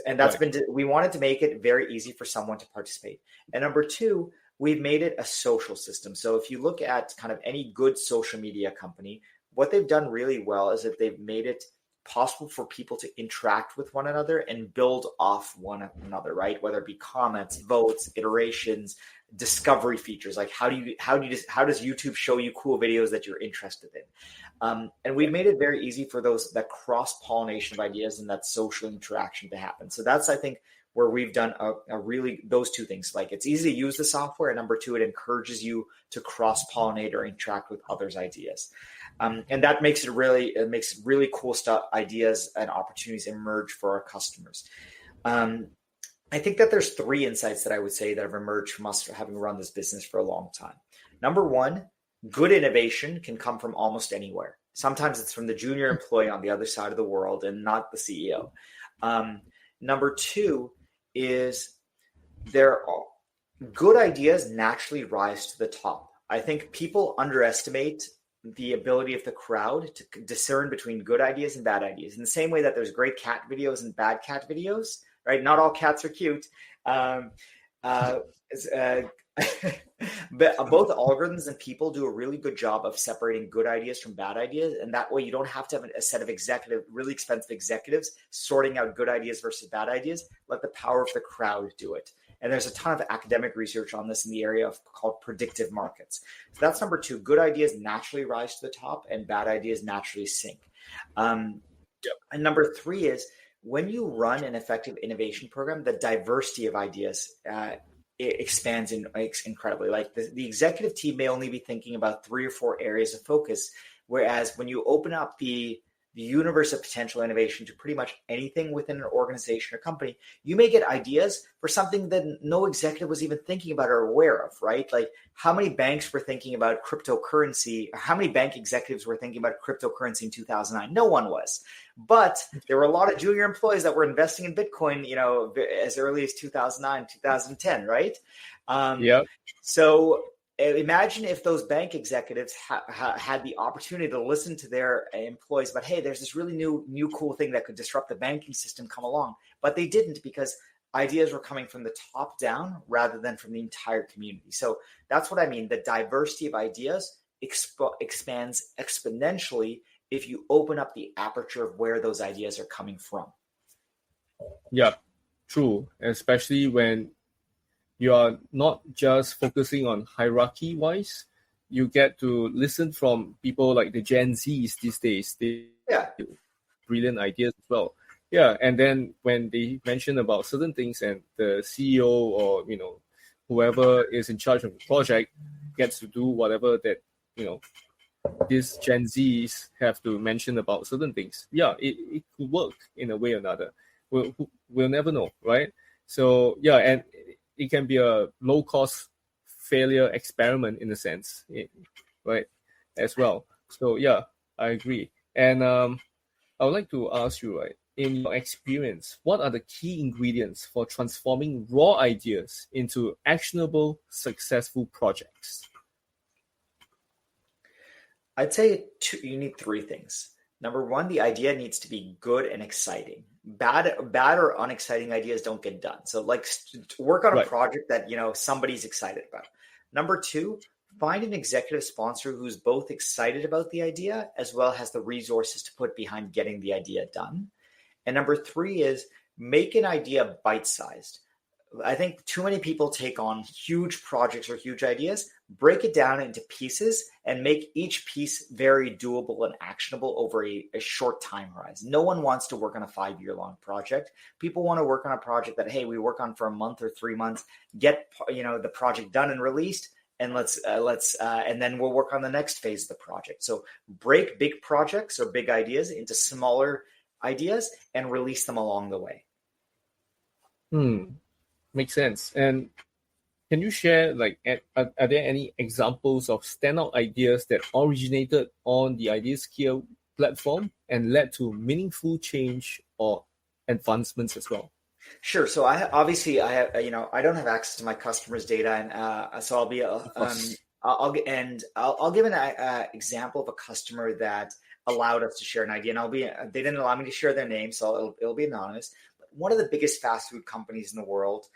Speaker 2: that's we wanted to make it very easy for someone to participate. And number two, we've made it a social system. So if you look at kind of any good social media company, what they've done really well is that they've made it possible for people to interact with one another and build off one another, right? Whether it be comments, votes, iterations, discovery features, like how does YouTube show you cool videos that you're interested in? And we've made it very easy for that cross-pollination of ideas and that social interaction to happen. So that's, I think, where we've done really those two things. Like, it's easy to use the software, and number two, it encourages you to cross-pollinate or interact with others' ideas. And that makes it really cool stuff, ideas and opportunities emerge for our customers. I think that there's three insights that I would say that have emerged from us having run this business for a long time. Number one, good innovation can come from almost anywhere. Sometimes it's from the junior employee on the other side of the world and not the CEO. Number two is good ideas naturally rise to the top. I think people underestimate the ability of the crowd to discern between good ideas and bad ideas. In the same way that there's great cat videos and bad cat videos, right? Not all cats are cute. But both algorithms and people do a really good job of separating good ideas from bad ideas. And that way you don't have to have a set of really expensive executives sorting out good ideas versus bad ideas. Let the power of the crowd do it. And there's a ton of academic research on this in the area called predictive markets. So that's number two. Good ideas naturally rise to the top and bad ideas naturally sink. And number three is, when you run an effective innovation program, the diversity of ideas it expands incredibly. Like the executive team may only be thinking about 3 or 4 areas of focus, whereas when you open up the universe of potential innovation to pretty much anything within an organization or company, you may get ideas for something that no executive was even thinking about or aware of, right? Like, how many banks were thinking about cryptocurrency? Or how many bank executives were thinking about cryptocurrency in 2009? No one was. But there were a lot of junior employees that were investing in Bitcoin, as early as 2009, 2010, right? So imagine if those bank executives had the opportunity to listen to their employees about, hey, there's this really new cool thing that could disrupt the banking system come along. But they didn't, because ideas were coming from the top down rather than from the entire community. So that's what I mean. The diversity of ideas expands exponentially if you open up the aperture of where those ideas are coming from.
Speaker 1: Yeah, true. Especially when you are not just focusing on hierarchy-wise, you get to listen from people like the Gen Zs these days. They brilliant ideas as well. Yeah, and then when they mention about certain things, and the CEO or whoever is in charge of the project gets to do whatever that these Gen Zs have to mention about certain things. Yeah, it could work in a way or another. We'll never know, right? So yeah, and it can be a low-cost failure experiment in a sense, right, as well. So yeah, I agree. And I would like to ask you, right, in your experience, what are the key ingredients for transforming raw ideas into actionable, successful projects?
Speaker 2: I'd say you need 3 things. Number one, the idea needs to be good and exciting. Bad or unexciting ideas don't get done. So work on a project that somebody's excited about. Number two, find an executive sponsor who's both excited about the idea as well as the resources to put behind getting the idea done. And number 3 is make an idea bite-sized. I think too many people take on huge projects or huge ideas, break it down into pieces, and make each piece very doable and actionable over a short time horizon. No one wants to work on a 5-year-long project. People want to work on a project that, hey, we work on for a month or 3 months, get the project done and released, and and then we'll work on the next phase of the project. So break big projects or big ideas into smaller ideas and release them along the way.
Speaker 1: Makes sense. And can you share, are there any examples of standout ideas that originated on the IdeaScale platform and led to meaningful change or advancements as well?
Speaker 2: Sure. So I don't have access to my customers' data, and so I'll give an example of a customer that allowed us to share an idea, and they didn't allow me to share their name, so it'll be anonymous. One of the biggest fast food companies in the world,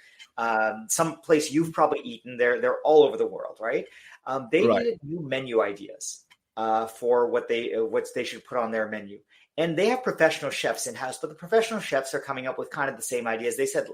Speaker 2: some place you've probably eaten. They're all over the world, right? They needed new menu ideas for what they should put on their menu. And they have professional chefs in-house, but the professional chefs are coming up with kind of the same ideas. They said,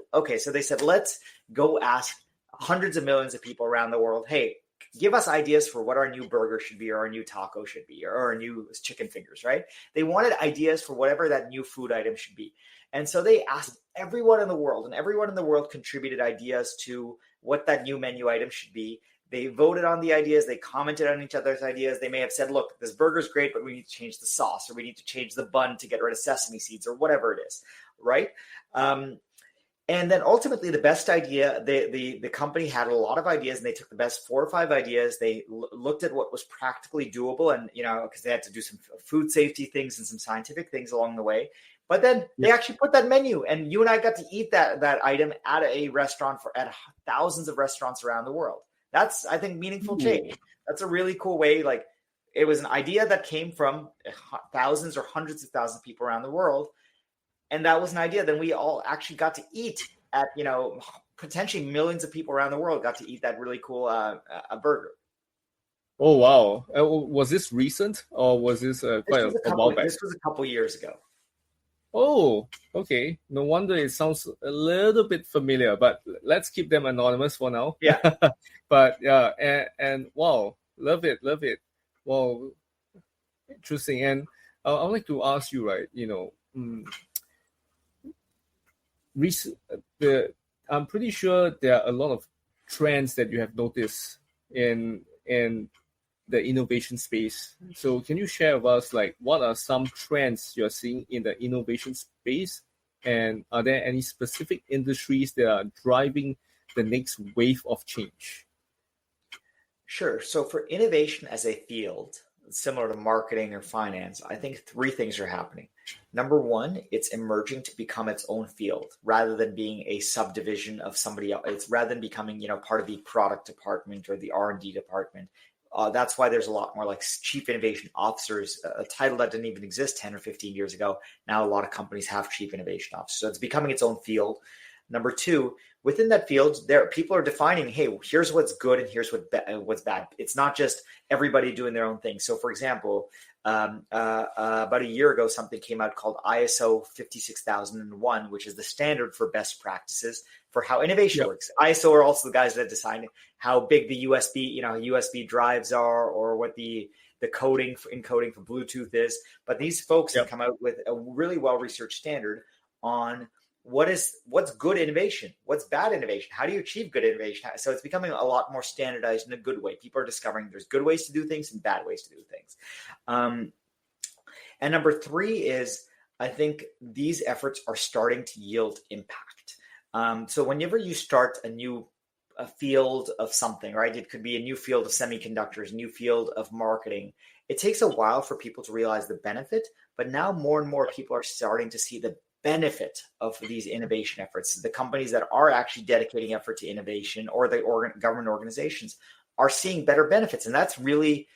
Speaker 2: let's go ask hundreds of millions of people around the world, hey, give us ideas for what our new burger should be, or our new taco should be, or our new chicken fingers, right? They wanted ideas for whatever that new food item should be. And so they asked everyone in the world, and everyone in the world contributed ideas to what that new menu item should be. They voted on the ideas. They commented on each other's ideas. They may have said, look, this burger's great, but we need to change the sauce, or we need to change the bun to get rid of sesame seeds, or whatever it is, right? And then ultimately the best idea, the company had a lot of ideas, and they took the best 4 or 5 ideas. They looked at what was practically doable, and, because they had to do some food safety things and some scientific things along the way. But then they actually put that menu, and you and I got to eat that item at a restaurant at thousands of restaurants around the world. That's, I think, meaningful change. That's a really cool way. Like, it was an idea that came from thousands or hundreds of thousands of people around the world. And that was an idea. Then we all actually got to eat at, potentially millions of people around the world got to eat that really cool a burger.
Speaker 1: Oh, wow. Was this recent, or was this quite a while back?
Speaker 2: This was a couple years ago.
Speaker 1: Oh, okay. No wonder it sounds a little bit familiar, but let's keep them anonymous for now.
Speaker 2: Yeah.
Speaker 1: But yeah, and wow, love it. Wow, interesting. And I'd like to ask you, right, I'm pretty sure there are a lot of trends that you have noticed in the innovation space. So can you share with us, what are some trends you're seeing in the innovation space? And are there any specific industries that are driving the next wave of change?
Speaker 2: Sure. So for innovation as a field, similar to marketing or finance, I think 3 things are happening. Number 1, it's emerging to become its own field rather than being a subdivision of somebody else. It's rather than becoming, part of the product department or the R&D department. That's why there's a lot more like chief innovation officers, a title that didn't even exist 10 or 15 years ago. Now a lot of companies have chief innovation officers. So it's becoming its own field. Number 2, within that field, people are defining, hey, here's what's good and here's what's bad. It's not just everybody doing their own thing. So for example, about a year ago, something came out called ISO 56001, which is the standard for best practices for how innovation works. ISO are also the guys that decide how big the USB drives are, or what the encoding for Bluetooth is. But these folks have come out with a really well-researched standard on what's good innovation, what's bad innovation, how do you achieve good innovation. So it's becoming a lot more standardized in a good way. People are discovering there's good ways to do things and bad ways to do things. And number 3 is, I think these efforts are starting to yield impact. So whenever you start a field of something, right? It could be a new field of semiconductors, a new field of marketing. It takes a while for people to realize the benefit, but now more and more people are starting to see the benefit of these innovation efforts. The companies that are actually dedicating effort to innovation, or the government organizations, are seeing better benefits. And that's really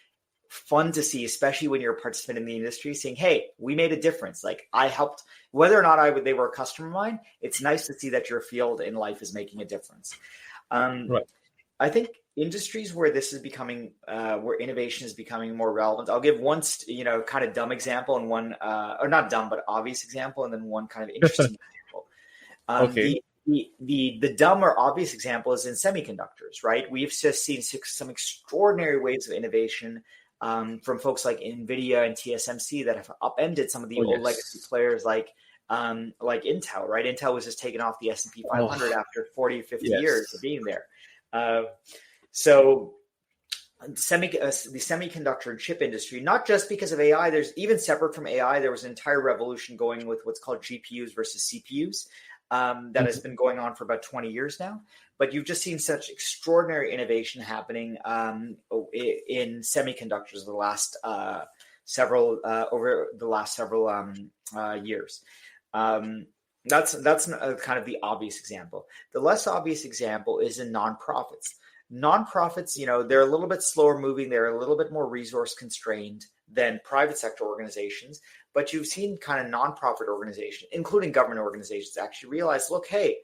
Speaker 2: fun to see, especially when you're a participant in the industry, saying, hey, we made a difference. Like, I helped, whether or not they were a customer of mine, it's nice to see that your field in life is making a difference.
Speaker 1: Right.
Speaker 2: I think industries where this is becoming, where innovation is becoming more relevant. I'll give one, kind of dumb example and one, or not dumb, but obvious example, and then one kind of interesting example.
Speaker 1: Okay.
Speaker 2: The dumb or obvious example is in semiconductors, right? We've just seen some extraordinary waves of innovation from folks like NVIDIA and TSMC that have upended some of the old legacy players like Intel, right? Intel was just taken off the S&P 500 after 40, 50 years of being there. So the semiconductor and chip industry, not just because of AI, there's even separate from AI, there was an entire revolution going with what's called GPUs versus CPUs that has been going on for about 20 years now. But you've just seen such extraordinary innovation happening in semiconductors over the last several years. That's kind of the obvious example. The less obvious example is in nonprofits. Nonprofits, they're a little bit slower moving. They're a little bit more resource constrained than private sector organizations. But you've seen kind of nonprofit organizations, including government organizations, actually realize, look, hey,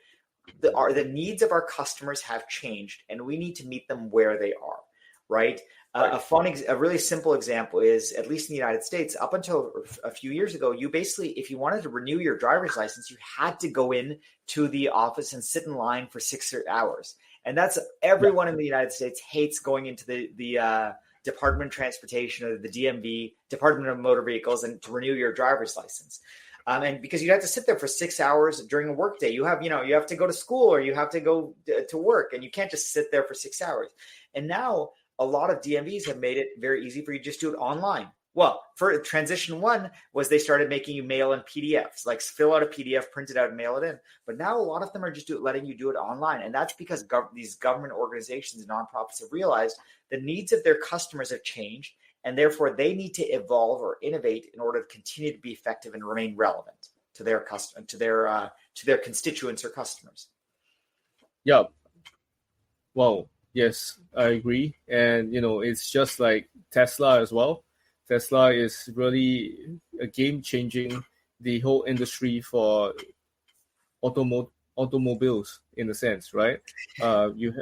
Speaker 2: the needs of our customers have changed, and we need to meet them where they are, right? A really simple example is, at least in the United States, up until a few years ago, you basically, if you wanted to renew your driver's license, you had to go in to the office and sit in line for 6 hours. And that's everyone in the United States hates going into the Department of Transportation or the DMV, Department of Motor Vehicles, and to renew your driver's license. And because you have to sit there for 6 hours during a workday, you have to go to school or you have to go to work, and you can't just sit there for 6 hours. And now a lot of DMVs have made it very easy for you to just do it online. Well, for transition one was they started making you mail in PDFs, like fill out a PDF, print it out, and mail it in. But now a lot of them are just letting you do it online. And that's because these government organizations and nonprofits have realized the needs of their customers have changed, and therefore they need to evolve or innovate in order to continue to be effective and remain relevant to their constituents or customers.
Speaker 1: Yeah. Well, yes, I agree. And, it's just like Tesla as well. Tesla is really a game-changing the whole industry for automobiles in a sense, right? You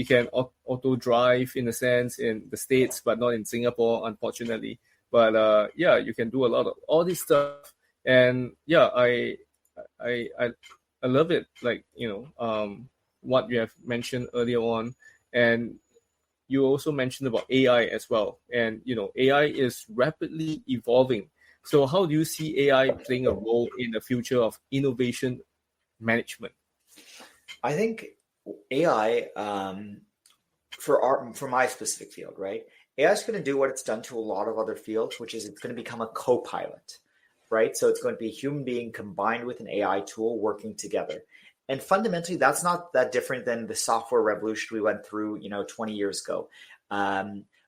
Speaker 1: can auto drive in a sense in the States, but not in Singapore, unfortunately. But you can do a lot of all this stuff, and I love it. Like what you have mentioned earlier on, and you also mentioned about AI as well. And, AI is rapidly evolving. So how do you see AI playing a role in the future of innovation management?
Speaker 2: I think AI, for my specific field, right? AI is going to do what it's done to a lot of other fields, which is it's going to become a co-pilot, right? So it's going to be a human being combined with an AI tool working together. And fundamentally, that's not that different than the software revolution we went through, 20 years ago,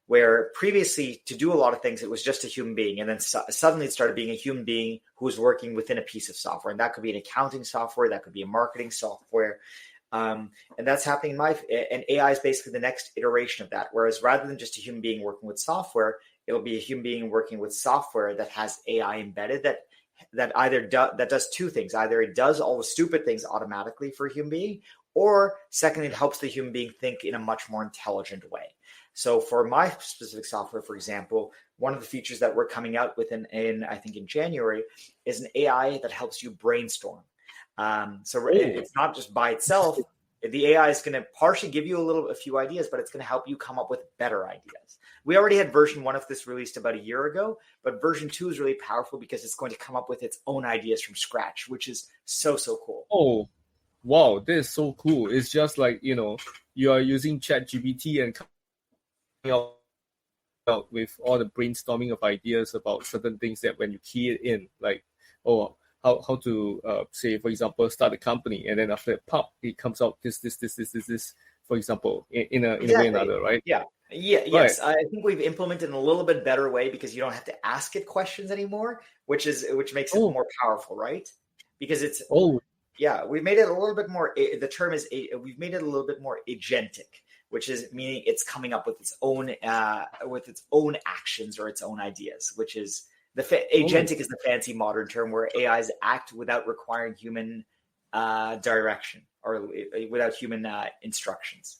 Speaker 2: where previously to do a lot of things, it was just a human being. And then suddenly it started being a human being who was working within a piece of software. And that could be an accounting software, that could be a marketing software. And that's happening and AI is basically the next iteration of that. Whereas rather than just a human being working with software, it'll be a human being working with software that has AI embedded that does two things. Either it does all the stupid things automatically for a human being, or second, it helps the human being think in a much more intelligent way. So for my specific software, for example, one of the features that we're coming out with I think in January is an AI that helps you brainstorm. It's not just by itself. The AI is going to partially give you a few ideas, but it's going to help you come up with better ideas. We already had version 1 of this released about a year ago, but version 2 is really powerful because it's going to come up with its own ideas from scratch, which is so cool.
Speaker 1: Oh, wow, this is so cool. It's just like, you are using ChatGPT and coming out with all the brainstorming of ideas about certain things that when you key it in, like, how to say, for example, start a company, and then after it pop, it comes out this, for example, in a way or another, right?
Speaker 2: Yes. I think we've implemented in a little bit better way because you don't have to ask it questions anymore, which makes it more powerful, right? Because we've made it a little bit more. The term is we've made it a little bit more agentic, which is meaning it's coming up with its own actions or its own ideas, which is agentic is the fancy modern term where AIs act without requiring human direction or without human instructions.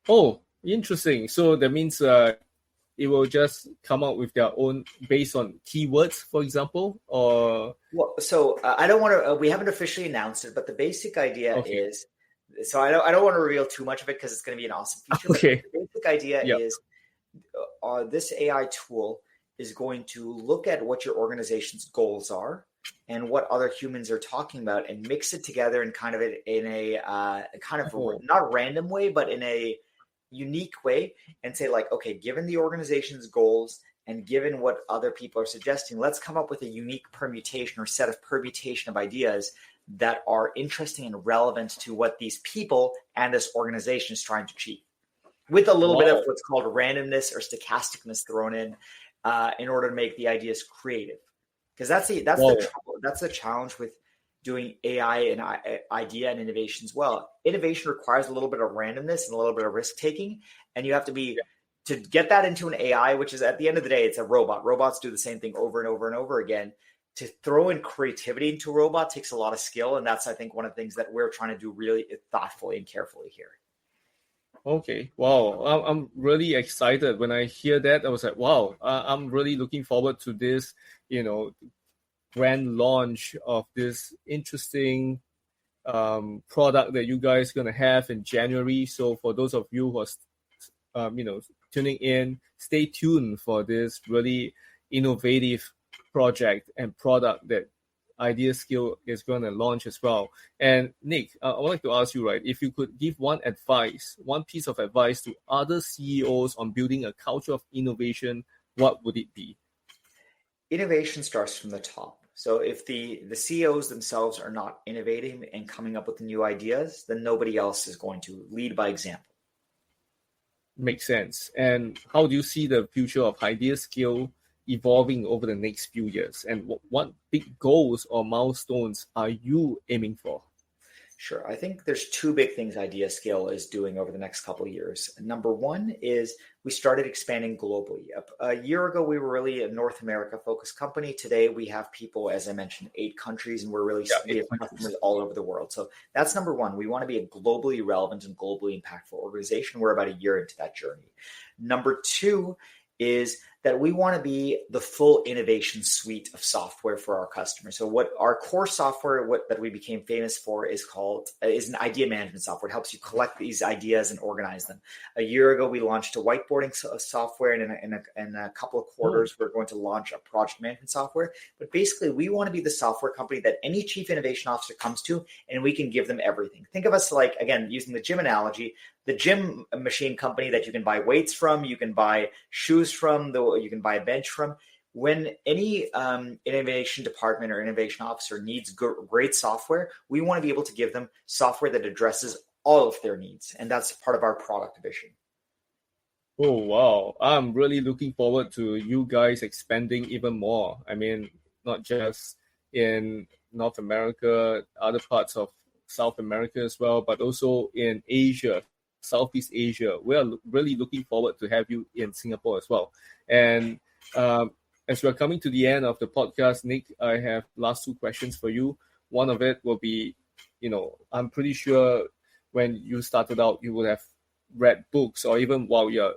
Speaker 1: Oh, interesting. So that means it will just come out with their own based on keywords, for example, or
Speaker 2: Well, so I don't want to. We haven't officially announced it, but the basic idea
Speaker 1: okay,
Speaker 2: is. So I don't want to reveal too much of it because it's going to be an awesome feature. But
Speaker 1: okay,
Speaker 2: the basic idea
Speaker 1: yep,
Speaker 2: is this AI tool is going to look at what your organization's goals are and what other humans are talking about, and mix it together in kind of
Speaker 1: oh,
Speaker 2: not random way, but in a unique way, and say like, okay, given the organization's goals and given what other people are suggesting, let's come up with a unique permutation or set of permutation of ideas that are interesting and relevant to what these people and this organization is trying to achieve, with a little bit of
Speaker 1: wow,
Speaker 2: what's called randomness or stochasticness thrown in order to make the ideas creative. Because
Speaker 1: wow,
Speaker 2: that's the challenge with doing AI and idea and innovation as well. Innovation requires a little bit of randomness and a little bit of risk taking, and you have to be to get that into an AI, which is at the end of the day, it's a robot. Robots do the same thing over and over and over again. To throw in creativity into a robot takes a lot of skill, and that's, I think, one of the things that we're trying to do really thoughtfully and carefully here.
Speaker 1: okay, wow. I'm really excited when I hear that. I was like, wow, I'm really looking forward to this, you know, grand launch of this interesting product that you guys gonna have in January. So for those of you who are tuning in, stay tuned for this really innovative project and product that IdeaScale is going to launch as well. And Nick, I would like to ask you, right, if you could give one piece of advice to other CEOs on building a culture of innovation, what would it be?
Speaker 2: Innovation starts from the top. So if the CEOs themselves are not innovating and coming up with new ideas, then nobody else is going to lead by example.
Speaker 1: Makes sense. And how do you see the future of IdeaScale evolving over the next few years? And what big goals or milestones are you aiming for?
Speaker 2: Sure. I think there's two big things IdeaScale is doing over the next couple of years. Number one is we started expanding globally. A year ago, we were really a North America focused company. Today, we have people, as I mentioned, 8 countries, and we have customers all over the world. So that's number one. We want to be a globally relevant and globally impactful organization. We're about a year into that journey. Number two is that we want to be the full innovation suite of software for our customers. So what our core software, that we became famous for, is an idea management software. It helps you collect these ideas and organize them. A year ago, we launched a whiteboarding software, and in a couple of quarters, we're going to launch a project management software. But basically, we want to be the software company that any chief innovation officer comes to, and we can give them everything. Think of us like, again, using the gym analogy, the gym machine company that you can buy weights from, you can buy shoes from, you can buy a bench from. When any innovation department or innovation officer needs great software, we want to be able to give them software that addresses all of their needs. And that's part of our product vision.
Speaker 1: Oh, wow. I'm really looking forward to you guys expanding even more. I mean, not just in North America, other parts of South America as well, but also in Asia, Southeast Asia. We are really looking forward to have you in Singapore as well. And as we're coming to the end of the podcast, Nick, I have last 2 questions for you. One of it will be, I'm pretty sure when you started out, you would have read books, or even while you're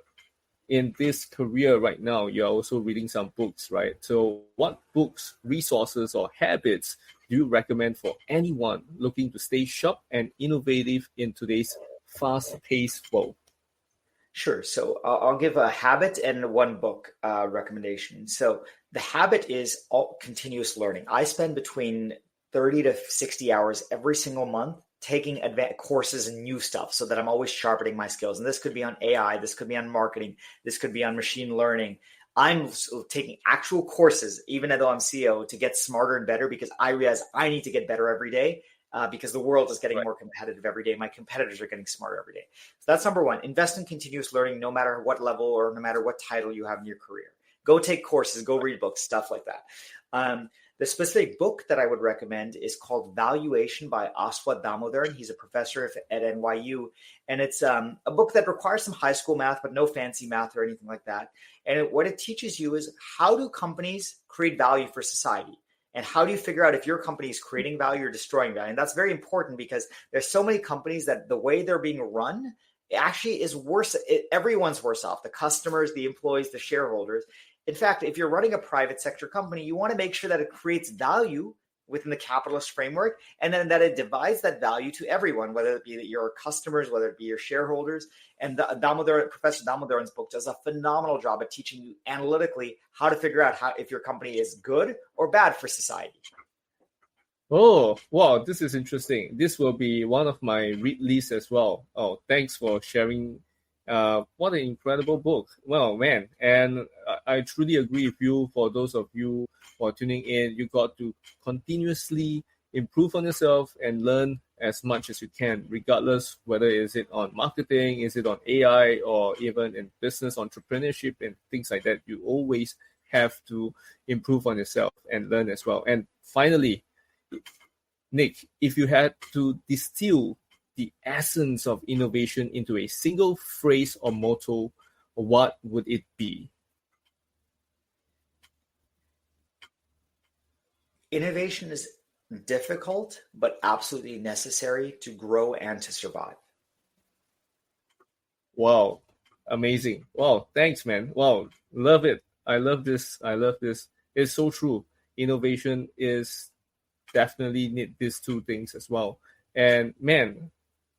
Speaker 1: in this career right now, you're also reading some books, right? So what books, resources, or habits do you recommend for anyone looking to stay sharp and innovative in today's fast-paced world?
Speaker 2: Sure. So I'll give a habit and one book recommendation. So the habit is all continuous learning. I spend between 30 to 60 hours every single month taking advanced courses and new stuff so that I'm always sharpening my skills. And this could be on AI, this could be on marketing, this could be on machine learning. I'm taking actual courses, even though I'm CEO, to get smarter and better, because I realize I need to get better every day. Because the world is getting more competitive every day. My competitors are getting smarter every day. So that's number one. Invest in continuous learning, no matter what level or no matter what title you have in your career. Go take courses, go read books, stuff like that. The specific book that I would recommend is called Valuation by Aswad Damodaran. He's a professor at NYU. And it's a book that requires some high school math, but no fancy math or anything like that. And what it teaches you is, how do companies create value for society? And how do you figure out if your company is creating value or destroying value? And that's very important, because there's so many companies that the way they're being run it actually is worse. Everyone's worse off: the customers, the employees, the shareholders. In fact, if you're running a private sector company, you want to make sure that it creates value within the capitalist framework, and then that it divides that value to everyone, whether it be your customers, whether it be your shareholders. And Professor Damodaran's book does a phenomenal job at teaching you analytically how to figure out if your company is good or bad for society.
Speaker 1: Oh, wow, this is interesting. This will be one of my read lists as well. Oh, thanks for sharing. What an incredible book. Well, man, and I truly agree with you. For those of you who are tuning in, you got to continuously improve on yourself and learn as much as you can, regardless whether is it on marketing, is it on AI, or even in business entrepreneurship and things like that. You always have to improve on yourself and learn as well. And finally, Nick, if you had to distill the essence of innovation into a single phrase or motto, what would it be?
Speaker 2: Innovation is difficult, but absolutely necessary to grow and to survive.
Speaker 1: Wow, amazing. Wow, thanks, man. Wow, love it. I love this. It's so true. Innovation is definitely need these two things as well. And man,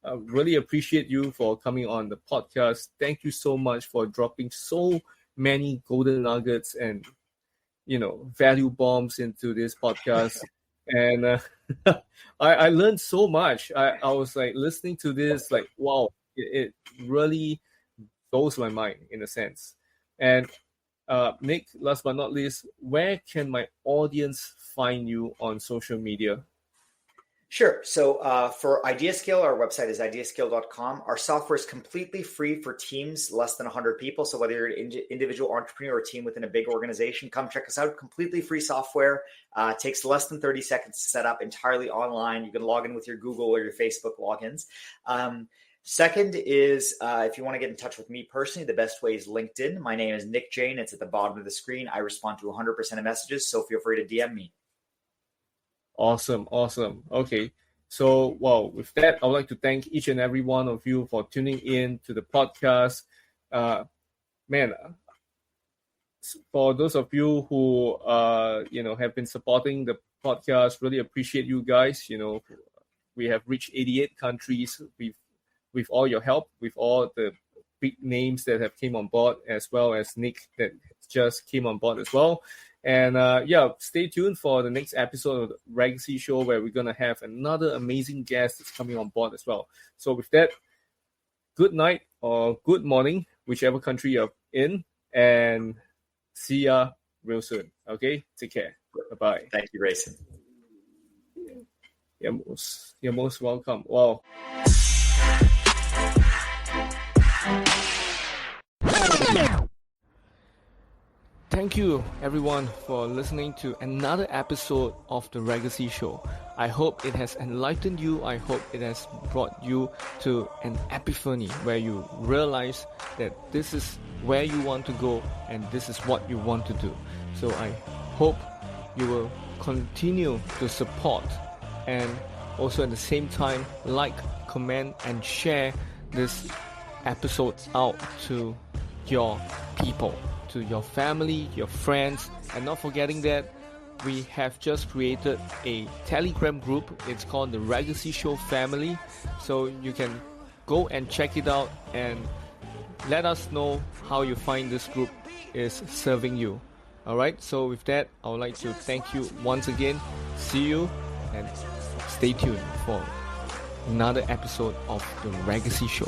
Speaker 1: I really appreciate you for coming on the podcast. Thank you so much for dropping so many golden nuggets and value bombs into this podcast. And I learned so much. I was like listening to this, like, wow, it really blows my mind in a sense. And Nick, last but not least, where can my audience find you on social media?
Speaker 2: Sure. So for IdeaScale, our website is ideascale.com. Our software is completely free for teams less than 100 people. So whether you're an individual entrepreneur or a team within a big organization, come check us out. Completely free software. Takes less than 30 seconds to set up, entirely online. You can log in with your Google or your Facebook logins. Second is if you want to get in touch with me personally, the best way is LinkedIn. My name is Nick Jain. It's at the bottom of the screen. I respond to 100% of messages, so feel free to DM me.
Speaker 1: Awesome. Okay. So, well, with that, I would like to thank each and every one of you for tuning in to the podcast. Man, for those of you who have been supporting the podcast, really appreciate you guys. We have reached 88 countries with all your help, with all the big names that have came on board, as well as Nick that just came on board as well. And stay tuned for the next episode of the Legacy Show, where we're going to have another amazing guest that's coming on board as well. So with that, good night or good morning, whichever country you're in, and see ya real soon. Okay? Take care. Bye-bye.
Speaker 2: Thank you, Rayson.
Speaker 1: You're most welcome. Wow. Thank you, everyone, for listening to another episode of The Legacy Show. I hope it has enlightened you. I hope it has brought you to an epiphany where you realize that this is where you want to go and this is what you want to do. So I hope you will continue to support and also at the same time like, comment, and share this episode out to your people, to your family, your friends, and not forgetting that we have just created a Telegram group. It's called the Legacy Show Family, so you can go and check it out and let us know how you find this group is serving you. Alright, so with that, I would like to thank you once again. See you and stay tuned for another episode of the Legacy Show.